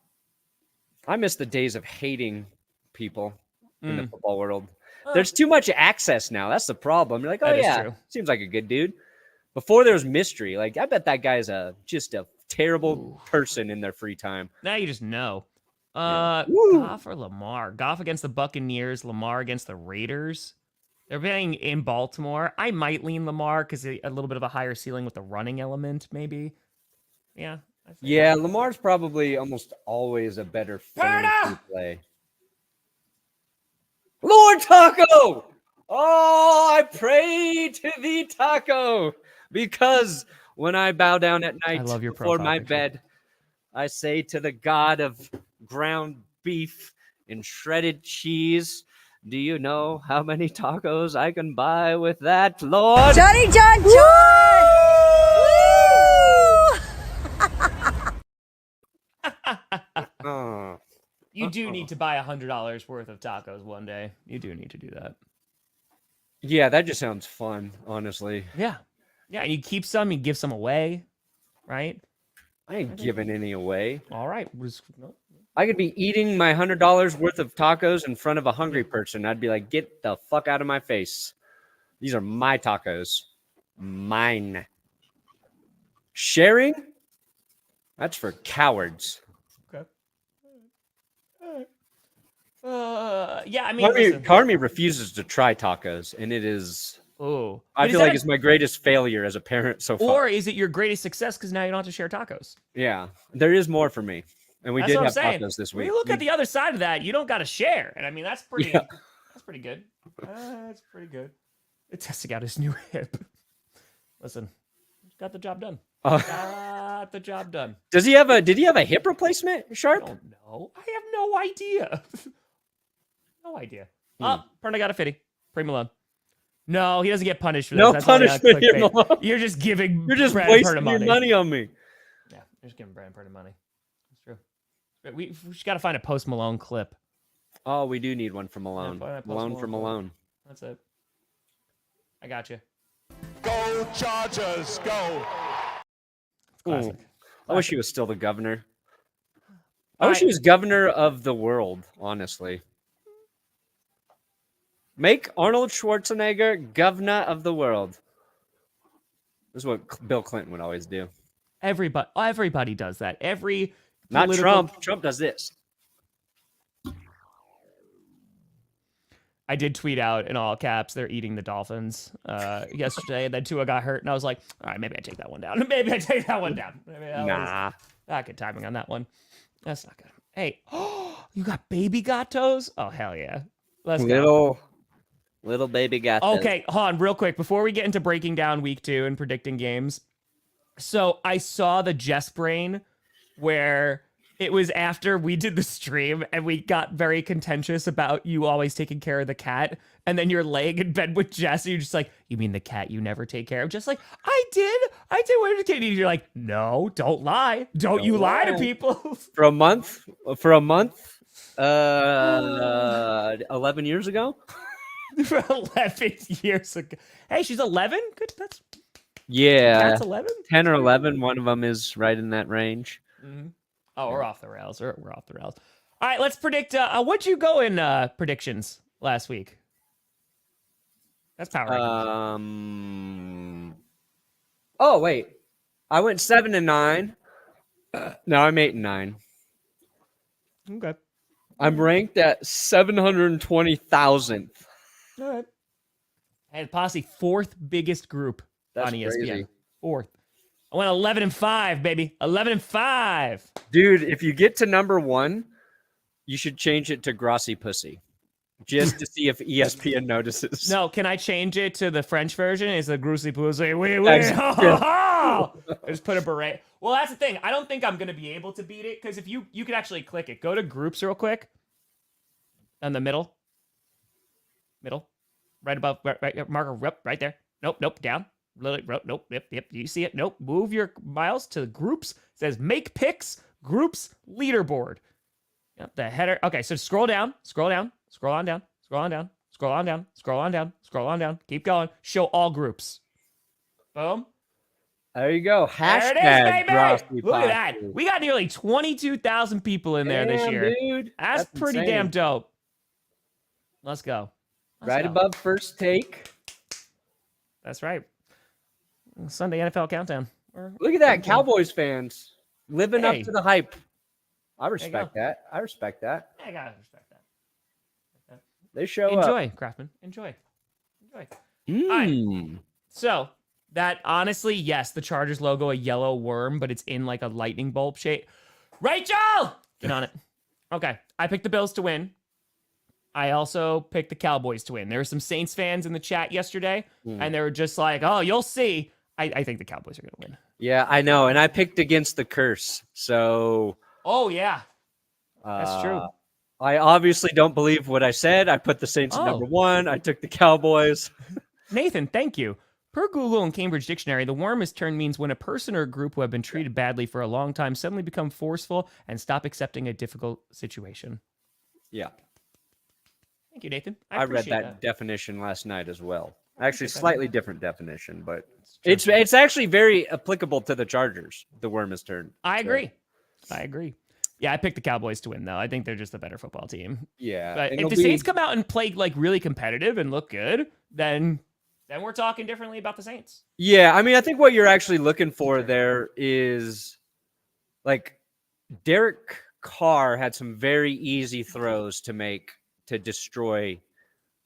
S2: I miss the days of hating people in the football world. There's too much access now. That's the problem. You're like, oh, yeah, seems like a good dude. Before there was mystery. Like, I bet that guy's just a terrible person in their free time.
S1: Now you just know. Goff or Lamar? Goff against the Buccaneers, Lamar against the Raiders. They're playing in Baltimore. I might lean Lamar because a little bit of a higher ceiling with the running element, maybe. Yeah.
S2: Yeah, Lamar's probably almost always a better fantasy play. Lord Taco! Oh, I pray to thee, Taco, because when I bow down at night before my bed, I say to the God of ground beef and shredded cheese, do you know how many tacos I can buy with that, Lord?
S9: Johnny John John!
S1: You do need to buy $100 worth of tacos one day. You do need to do that.
S2: Yeah, that just sounds fun, honestly.
S1: Yeah. Yeah, and you keep some, you give some away, right?
S2: I ain't giving any away.
S1: All right.
S2: I could be eating my $100 worth of tacos in front of a hungry person. I'd be like, get the fuck out of my face. These are my tacos. Mine. Sharing? That's for cowards.
S1: Okay. Yeah, I mean,
S2: Carmi refuses to try tacos, and it is.
S1: Oh,
S2: I feel like it's my greatest failure as a parent so far.
S1: Or is it your greatest success because now you don't have to share tacos?
S2: Yeah, there is more for me, and we did have tacos this week.
S1: When you look at the other side of that, you don't got to share, and I mean that's pretty. Yeah. That's pretty good. That's pretty good. It's testing out his new hip. Listen, got the job done. Got the job done.
S2: Did he have a hip replacement, Sharp?
S1: I don't know. I have no idea. No idea. Perna got a fitty. Pre Malone. No, he doesn't get punished for this.
S2: No
S1: That's
S2: punishment here, Malone.
S1: You're just giving.
S2: You're just
S1: Brandon
S2: wasting
S1: Perna
S2: your money on me.
S1: Yeah, you're just giving Brandon Perna money. That's true. We just got to find a post Malone clip.
S2: Oh, we do need one for Malone.
S1: Yeah,
S2: Malone for Malone.
S1: That's it. I got you.
S3: Go Chargers, go!
S1: Classic.
S2: I wish he was still the governor. I wish he was governor of the world, honestly. Make Arnold Schwarzenegger governor of the world. This is what Bill Clinton would always do.
S1: Everybody does that.
S2: Not Trump. Trump does this.
S1: I did tweet out in all caps, they're eating the Dolphins yesterday, and then Tua got hurt, and I was like, all right, maybe I take that one down. Not good timing on that one. That's not good. Hey, you got baby gatos? Oh, hell yeah. Let's go.
S2: Little baby gatos.
S1: Okay, hold on real quick before we get into breaking down week 2 and predicting games. So I saw the Jess Brain where it was after we did the stream and we got very contentious about you always taking care of the cat. And then you're laying in bed with Jess and you're just like, you mean the cat you never take care of? Just like, I did. Where's the kid? And you're like, no, don't lie. Don't you lie to people.
S2: For a month, 11 years ago.
S1: For 11 years ago. Hey, she's 11? Good.
S2: That's
S1: 11?
S2: 10 or 11. One of them is right in that range.
S1: Mm-hmm. Oh, we're off the rails. We're off the rails. All right, let's predict. What'd you go in predictions last week? That's power rankings.
S2: Oh, wait. I went 7-9. Now I'm 8-9.
S1: Okay.
S2: I'm ranked at 720,000th.
S1: All right. I had Posse 4th biggest group on ESPN.
S2: Crazy.
S1: 4th. I went 11-5, baby. 11-5.
S2: Dude, if you get to number 1, you should change it to Grossi Pussy. Just to see if ESPN notices.
S1: No, can I change it to the French version? It's the Grossi Pussy. Just put a beret. Well, that's the thing. I don't think I'm going to be able to beat it because if you could actually click it. Go to groups real quick. In the middle. Right above, right marker, right there. Nope, down. Nope, yep. You see it? Nope. Move your mouse to groups. It says make picks, groups, leaderboard. Yep, the header. Okay, so scroll on down. Keep going. Show all groups. Boom.
S2: There you go.
S1: There it is, baby. Look at that. We got nearly 22,000 people in there this year.
S2: Dude.
S1: That's pretty
S2: insane.
S1: damn dope. Let's go.
S2: Above first take.
S1: That's right. Sunday NFL countdown.
S2: Look at that. Cowboys fans living up
S1: Hey.
S2: to the hype. I
S1: you
S2: respect that. I respect that.
S1: I gotta respect that.
S2: They show
S1: Enjoy,
S2: up.
S1: Craftman. Enjoy.
S2: Mm.
S1: So that honestly, yes, the Chargers logo, a yellow worm, but it's in like a lightning bolt shape. Rachel, get on it. Okay, I picked the Bills to win. I also picked the Cowboys to win. There were some Saints fans in the chat yesterday, and they were just like, "Oh, you'll see." I think the Cowboys are going to win.
S2: Yeah, I know, and I picked against the curse. So.
S1: Oh yeah, that's true.
S2: I obviously don't believe what I said. I put the Saints at number 1. I took the Cowboys.
S1: Nathan, thank you. Per Google and Cambridge Dictionary, the warmest turn means when a person or a group who have been treated badly for a long time suddenly become forceful and stop accepting a difficult situation.
S2: Yeah.
S1: Thank you, Nathan.
S2: I read that definition last night as well. Actually, slightly different definition, but it's actually very applicable to the Chargers, the warmest turn.
S1: I agree. Yeah, I picked the Cowboys to win, though. I think they're just a better football team.
S2: Yeah.
S1: But if the Saints come out and play like really competitive and look good, then we're talking differently about the Saints.
S2: Yeah, I mean, I think what you're actually looking for there is like Derek Carr had some very easy throws to make to destroy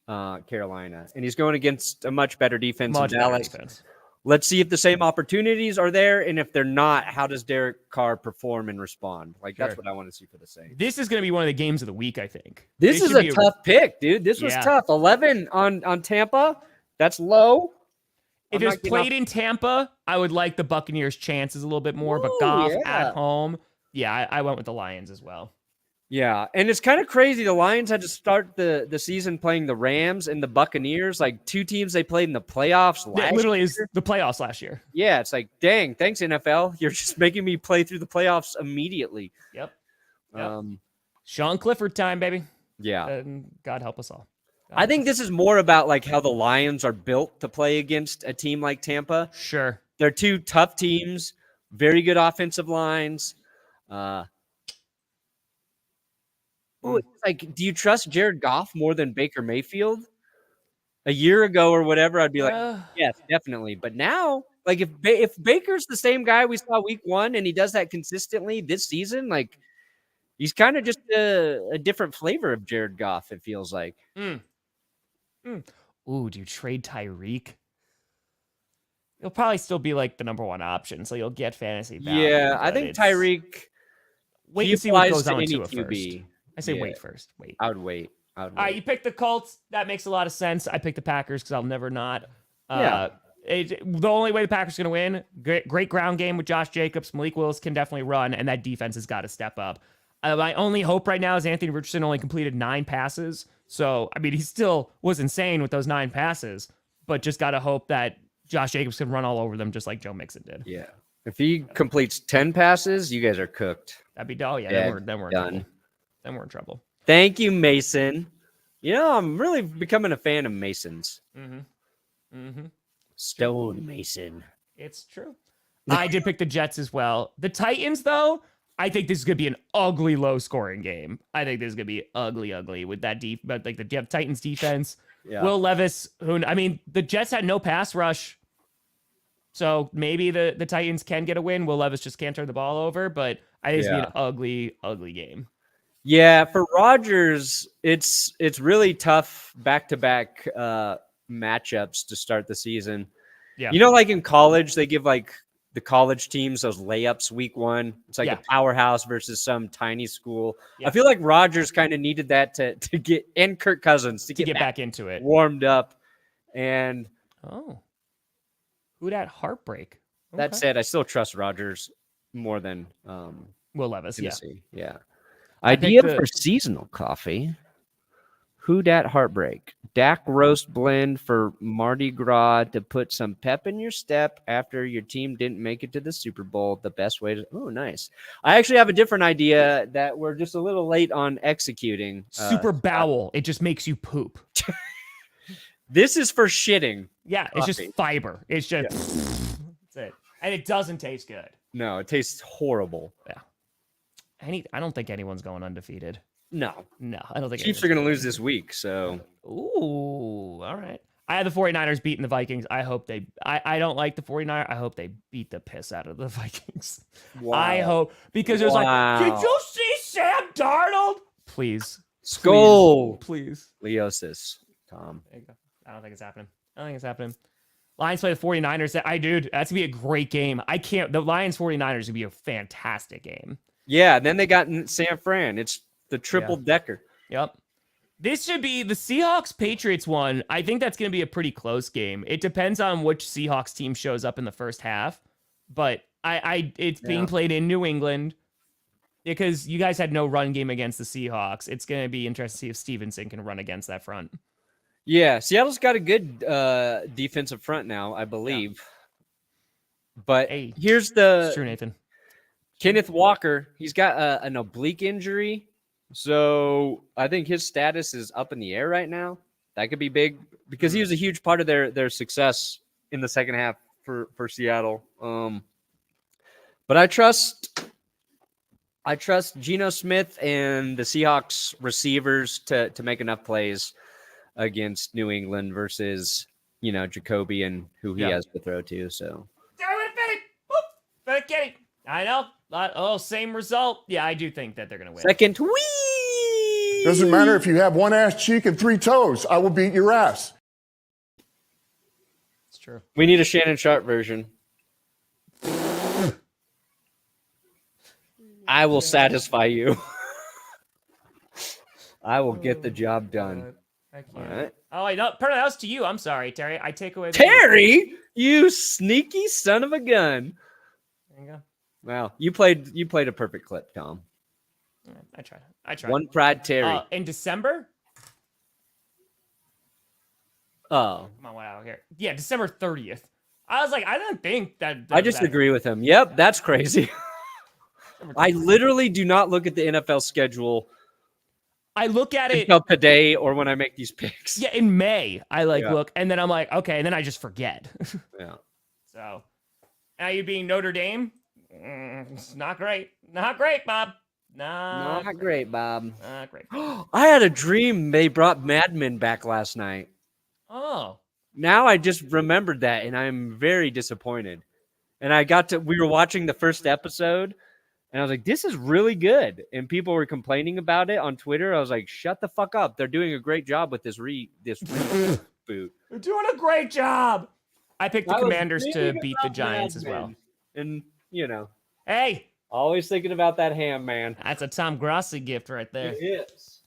S2: Carolina, and he's going against a much better defense in Dallas. Let's see if the same opportunities are there, and if they're not, how does Derek Carr perform and respond? Like, that's what I want to see for the Saints.
S1: This is going to be one of the games of the week, I think.
S2: This is a tough pick, dude. This was tough. 11 on Tampa. That's low.
S1: If it was played in Tampa, I would like the Buccaneers' chances a little bit more, but Goff at home, I went with the Lions as well.
S2: Yeah, and it's kind of crazy. The Lions had to start the season playing the Rams and the Buccaneers, like two teams they played in the playoffs last year.
S1: It literally is the playoffs last year.
S2: Yeah, it's like, dang, thanks, NFL. You're just making me play through the playoffs immediately.
S1: Yep. Sean Clifford time, baby.
S2: Yeah.
S1: And God help us all.
S2: I think this is more about like how the Lions are built to play against a team like Tampa.
S1: Sure.
S2: They're two tough teams, very good offensive lines. Like, do you trust Jared Goff more than Baker Mayfield? A year ago or whatever, I'd be like, yes, definitely. But now Like if Baker's the same guy we saw week 1 and he does that consistently this season, like he's kind of just a different flavor of Jared Goff, it feels like.
S1: Ooh, do you trade Tyreek? He'll probably still be like the number 1 option, so you'll get fantasy value.
S2: Yeah, I think Tyreek.
S1: Wait and see what goes on
S2: to
S1: with
S2: any
S1: Tua
S2: QB.
S1: first. I say wait first. Wait.
S2: I would wait.
S1: All right, you picked the Colts. That makes a lot of sense. I picked the Packers because I'll never not.
S2: Yeah.
S1: The only way the Packers are going to win, great ground game with Josh Jacobs. Malik Willis can definitely run, and that defense has got to step up. My only hope right now is Anthony Richardson only completed 9 passes. So, I mean, he still was insane with those 9 passes, but just got to hope that Josh Jacobs can run all over them just like Joe Mixon did.
S2: Yeah. If he completes 10 passes, you guys are cooked.
S1: That'd be then we're
S2: done.
S1: In trouble. Then we're in trouble.
S2: Thank you, Mason. You know, I'm really becoming a fan of Masons. Stone Mason.
S1: It's true. I did pick the Jets as well. The Titans, though, I think this is going to be an ugly, low-scoring game. I think this is going to be ugly with that but like the Titans defense.
S2: Yeah.
S1: Will Levis, the Jets had no pass rush, so maybe the Titans can get a win. Will Levis just can't turn the ball over, but I think it's going to be an ugly game.
S2: Yeah, for Rodgers, it's really tough back-to-back matchups to start the season.
S1: Yeah.
S2: You know, like in college, they give like the college teams those layups week 1. It's like a powerhouse versus some tiny school.
S1: Yeah.
S2: I feel like Rodgers kind of needed that to get, and Kirk Cousins to get
S1: back into it,
S2: warmed up. And
S1: who that heartbreak?
S2: That said, I still trust Rodgers more than
S1: Will Levis.
S2: Tennessee. Yeah. Idea for seasonal coffee. Who dat heartbreak? Dak roast blend for Mardi Gras to put some pep in your step after your team didn't make it to the Super Bowl. The best way to... Oh, nice. I actually have a different idea that we're just a little late on executing.
S1: Super bowel. It just makes you poop.
S2: This is for shitting.
S1: Yeah, it's just fiber. It's just... That's it. And it doesn't taste good.
S2: No, it tastes horrible.
S1: Yeah. I don't think anyone's going undefeated.
S2: No,
S1: I don't think
S2: Chiefs are going to lose this week. So,
S1: ooh, all right. I have the 49ers beating the Vikings. I hope they. I don't like the 49ers. I hope they beat the piss out of the Vikings. Wow. I hope because there's like, did you see Sam Darnold? Please,
S2: Skull,
S1: please.
S2: Leosis, Tom.
S1: There you go. I don't think it's happening. Lions play the 49ers. That's gonna be a great game. The Lions 49ers would be a fantastic game.
S2: Yeah. Then they got San Fran. It's the triple decker.
S1: Yep. This should be the Seahawks-Patriots one. I think that's going to be a pretty close game. It depends on which Seahawks team shows up in the first half. But it's being played in New England because you guys had no run game against the Seahawks. It's going to be interesting to see if Stevenson can run against that front.
S2: Yeah, Seattle's got a good defensive front now, I believe. Yeah. But here's
S1: it's true, Nathan.
S2: Kenneth Walker, he's got an oblique injury. So I think his status is up in the air right now. That could be big because he was a huge part of their success in the second half for Seattle. But I trust Geno Smith and the Seahawks receivers to make enough plays against New England versus, Jacoby and who he has to throw to. So
S1: I know. Same result. Yeah, I do think that they're going to win.
S2: Second wee.
S10: Doesn't matter if you have one ass cheek and 3 toes. I will beat your ass.
S1: It's true.
S2: We need a Shannon Sharp version. I will satisfy you. I will get the job done.
S1: I can't. All right. Oh, wait, no, that was to you. I'm sorry, Terry. I take away the
S2: Terry, you sneaky son of a gun.
S1: There you go.
S2: Wow, you played a perfect clip, Tom.
S1: I tried.
S2: One pride, Terry.
S1: In December?
S2: Oh.
S1: Come on, wow, here. Yeah, December 30th. I was like, I don't think that.
S2: I just agree with him. Yep, that's crazy. I literally do not look at the NFL schedule.
S1: I look at it
S2: until today or when I make these picks.
S1: Yeah, in May, I look, and then I'm like, okay, and then I just forget.
S2: Yeah.
S1: So, now you being Notre Dame? It's not great. Not great, Bob.
S2: Not great, Bob.
S1: Not great.
S2: I had a dream they brought Mad Men back last night.
S1: Oh.
S2: Now I just remembered that, and I'm very disappointed. And we were watching the first episode, and I was like, this is really good. And people were complaining about it on Twitter. I was like, shut the fuck up. They're doing a great job with this reboot.
S1: They're doing a great job. I picked the Commanders to beat the Giants as well.
S2: And,
S1: hey,
S2: always thinking about that ham, man.
S1: That's a Tom Grossi gift right there.
S2: It is.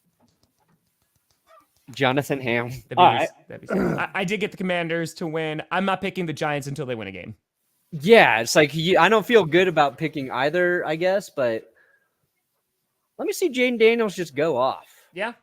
S2: Jonathan Ham.
S1: I did get the Commanders to win. I'm not picking the Giants until they win a game.
S2: Yeah, it's like I don't feel good about picking either, I guess, but let me see Jaden Daniels just go off.
S1: Yeah.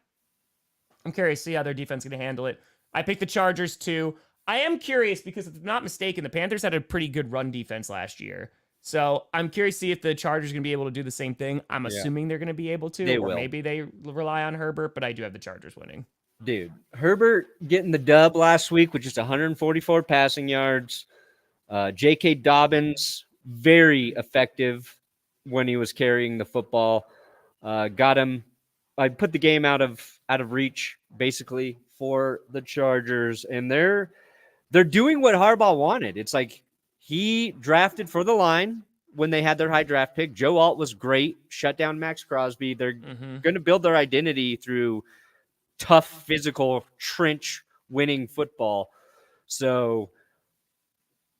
S1: I'm curious to see how their defense is going to handle it. I picked the Chargers too. I am curious because if I'm not mistaken, the Panthers had a pretty good run defense last year. So I'm curious to see if the Chargers are going to be able to do the same thing. I'm assuming they're going to be able to.
S2: They will.
S1: Maybe they rely on Herbert, but I do have the Chargers winning.
S2: Dude, Herbert getting the dub last week with just 144 passing yards. J.K. Dobbins, very effective when he was carrying the football. Got him. I put the game out of reach, basically, for the Chargers. And they're doing what Harbaugh wanted. It's like he drafted for the line when they had their high draft pick. Joe Alt was great. Shut down Max Crosby. They're going to build their identity through tough, physical, trench winning football. So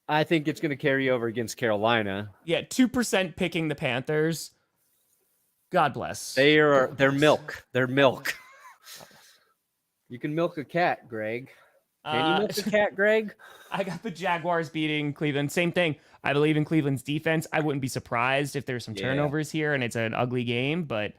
S2: I think it's going to carry over against Carolina.
S1: Yeah, 2% picking the Panthers. God bless.
S2: They're milk. They're milk. You can milk a cat, Greg. Can you milk a cat, Greg?
S1: I got the Jaguars beating Cleveland. Same thing. I believe in Cleveland's defense. I wouldn't be surprised if there's some turnovers here and it's an ugly game. But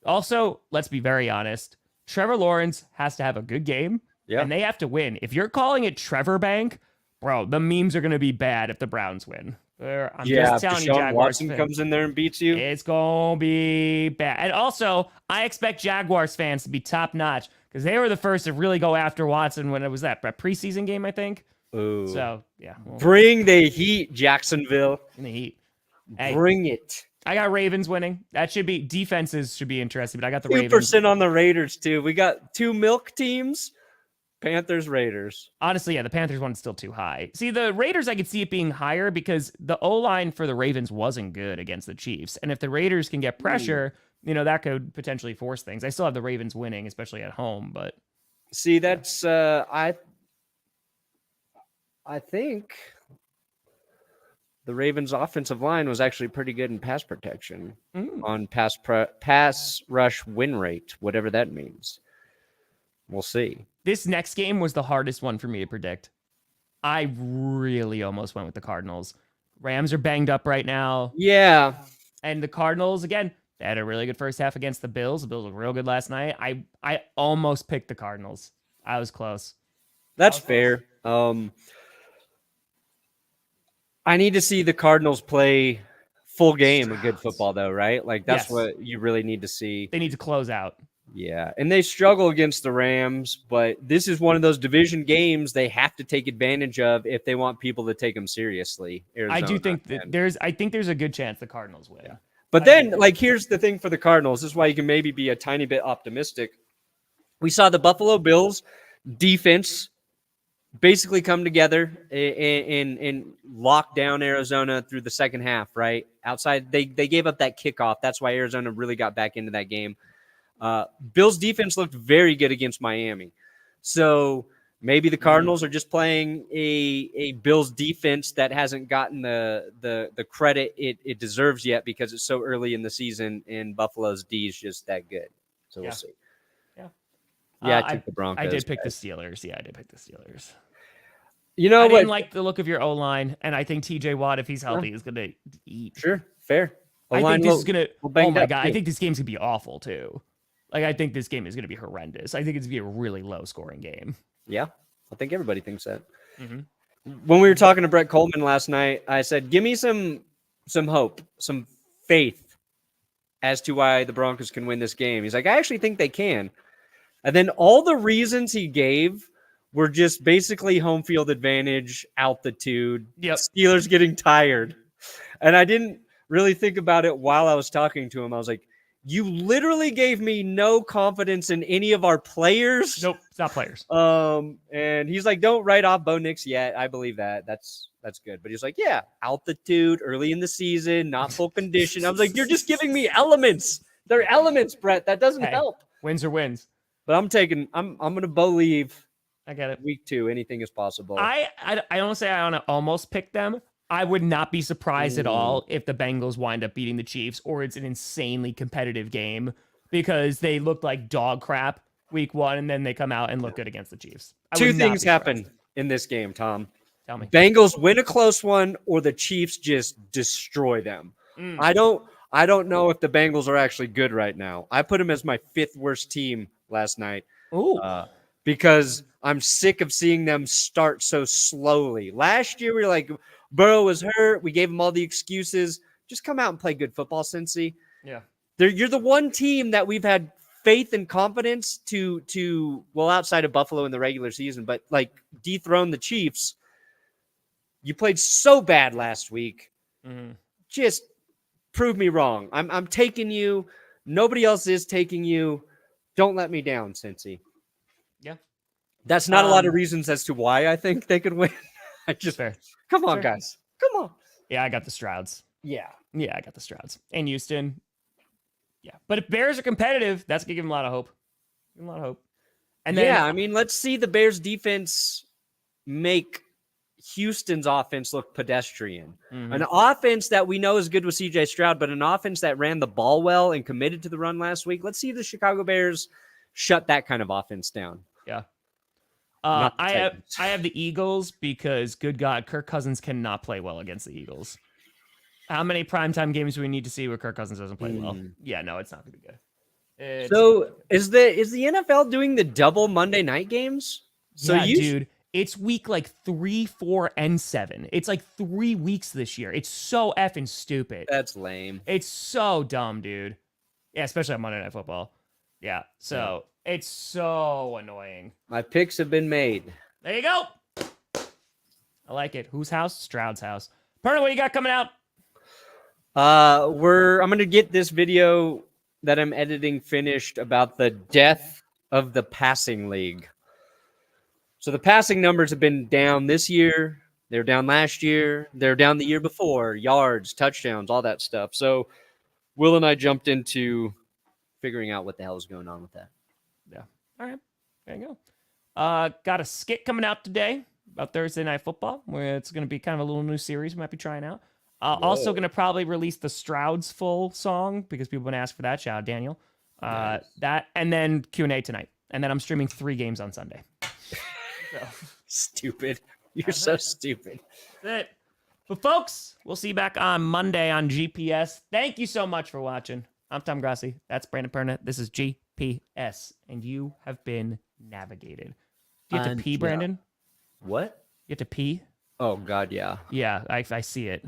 S1: also, let's be very honest. Trevor Lawrence has to have a good game, and they have to win. If you're calling it Trevor Bank, bro, the memes are going to be bad if the Browns win. I'm just telling you, Jaguars
S2: Watson comes in there and beats you.
S1: It's going to be bad. And also, I expect Jaguars fans to be top-notch because they were the first to really go after Watson when it was that preseason game, I think.
S2: Ooh.
S1: So, yeah.
S2: Bring the heat, Jacksonville.
S1: In the heat.
S2: Bring it.
S1: I got Ravens winning. That should be defenses should be interesting, but I got the
S2: 2%
S1: Ravens.
S2: 2% on the Raiders too. We got two milk teams. Panthers, Raiders.
S1: Honestly, yeah, the Panthers one's still too high. See, the Raiders, I could see it being higher because the O-line for the Ravens wasn't good against the Chiefs. And if the Raiders can get pressure, that could potentially force things. I still have the Ravens winning, especially at home, but
S2: see, that's I think the Ravens' offensive line was actually pretty good in pass protection on pass rush win rate, whatever that means. We'll see.
S1: This next game was the hardest one for me to predict. I really almost went with the Cardinals. Rams are banged up right now.
S2: Yeah.
S1: And the Cardinals, again, they had a really good first half against the Bills. The Bills looked real good last night. I almost picked the Cardinals. I was close.
S2: That's fair. I need to see the Cardinals play full game of good football, though, right? Like, that's what you really need to see.
S1: They need to close out.
S2: Yeah, and they struggle against the Rams, but this is one of those division games they have to take advantage of if they want people to take them seriously. Arizona,
S1: I do think that there's a good chance the Cardinals win.
S2: Yeah. But then, here's the thing for the Cardinals. This is why you can maybe be a tiny bit optimistic. We saw the Buffalo Bills defense basically come together and lock down Arizona through the second half, right? Outside, they gave up that kickoff. That's why Arizona really got back into that game. Bills defense looked very good against Miami. So maybe the Cardinals are just playing a Bills defense that hasn't gotten the credit it deserves yet because it's so early in the season and Buffalo's D is just that good. So we'll see. Yeah, I took the Broncos.
S1: I did pick the Steelers. Yeah, I did pick the Steelers.
S2: You know
S1: I
S2: what?
S1: didn't like the look of your O-line, and I think TJ Watt, if he's healthy, is going to eat.
S2: Sure, fair.
S1: I think this is going to – oh, my God. I think this game's going to be awful, too. I think this game is going to be horrendous. I think it's going to be a really low-scoring game.
S2: Yeah, I think everybody thinks that.
S1: Mm-hmm.
S2: When we were talking to Brett Coleman last night, I said, give me some hope, some faith as to why the Broncos can win this game. He's like, I actually think they can. And then all the reasons he gave were just basically home field advantage, altitude, Steelers getting tired. And I didn't really think about it while I was talking to him. I was like, You literally gave me no confidence in any of our players.
S1: Nope, it's not players.
S2: And he's like, don't write off Bo Nix yet. I believe that. That's good. But he's like, yeah, altitude early in the season, not full condition. I was like, you're just giving me elements. They're elements, Brett. That doesn't help.
S1: Wins are wins.
S2: But I'm gonna believe.
S1: I get it.
S2: Week 2, anything is possible.
S1: I don't say I want to almost pick them. I would not be surprised at all if the Bengals wind up beating the Chiefs, or it's an insanely competitive game because they looked like dog crap week 1 and then they come out and look good against the Chiefs.
S2: Two things happen in this game, Tom.
S1: Tell me.
S2: Bengals win a close one, or the Chiefs just destroy them. I don't know if the Bengals are actually good right now. I put them as my 5th worst team last night.
S1: Ooh.
S2: Because I'm sick of seeing them start so slowly. Last year, we were like, Burrow was hurt. We gave him all the excuses. Just come out and play good football, Cincy.
S1: Yeah.
S2: You're the one team that we've had faith and confidence to well, outside of Buffalo in the regular season, but like dethrone the Chiefs. You played so bad last week. Just prove me wrong. I'm taking you. Nobody else is taking you. Don't let me down, Cincy.
S1: Yeah.
S2: That's not a lot of reasons as to why I think they could win. I just
S1: fair.
S2: Come on, guys. Come on.
S1: Yeah, I got the Strouds.
S2: Yeah.
S1: Yeah, I got the Strouds. And Houston. Yeah. But if Bears are competitive, that's going to give them a lot of hope. Give them a lot of hope. And then,
S2: I mean, let's see the Bears defense make Houston's offense look pedestrian. An offense that we know is good with CJ Stroud, but an offense that ran the ball well and committed to the run last week. Let's see the Chicago Bears shut that kind of offense down.
S1: Yeah. I have the Eagles because, good God, Kirk Cousins cannot play well against the Eagles. How many primetime games do we need to see where Kirk Cousins doesn't play well? Yeah, no, it's not going to be good.
S2: So is the NFL doing the double Monday night games? So
S1: yeah, dude, it's week like 3, 4, and 7. It's like 3 weeks this year. It's so effing stupid.
S2: That's lame.
S1: It's so dumb, dude. Yeah, especially on Monday Night Football. Yeah, so it's so annoying.
S2: My picks have been made.
S1: There you go. I like it. Whose house? Stroud's house. Perna, what you got coming out?
S2: I'm going to get this video that I'm editing finished about the death of the passing league. So the passing numbers have been down this year. They were down last year. They're down the year before. Yards, touchdowns, all that stuff. So Will and I jumped into figuring out what the hell is going on with that.
S1: Yeah. All right. There you go. Got a skit coming out today about Thursday Night Football, where it's going to be kind of a little new series we might be trying out. Also going to probably release the Strouds full song because people have been asking for that. Shout out, Daniel.
S2: Nice.
S1: That, and then Q&A tonight. And then I'm streaming 3 games on Sunday. So.
S2: Stupid. You're so stupid.
S1: That's it. But folks, we'll see you back on Monday on GPS. Thank you so much for watching. I'm Tom Grossi. That's Brandon Perna. This is GPS. And you have been navigated. Do you have to pee, Brandon?
S2: What?
S1: You have to pee?
S2: Oh, God, yeah.
S1: Yeah, I see it.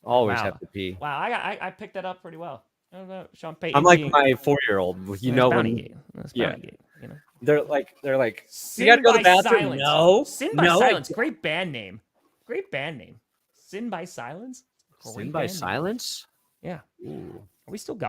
S2: Always have to pee.
S1: Wow, I picked that up pretty well. I don't know, Sean Payton.
S2: I'm like my 4-year-old. You know when?
S1: Game.
S2: Yeah.
S1: Game, you know?
S2: They're like,
S1: Sin
S2: you got to go to the
S1: by
S2: bathroom.
S1: Silence.
S2: No.
S1: Sin by Silence. Great band name. Great band name. Sin by Silence.
S2: Sin by Silence?
S1: Yeah.
S2: Ooh.
S1: Are we still got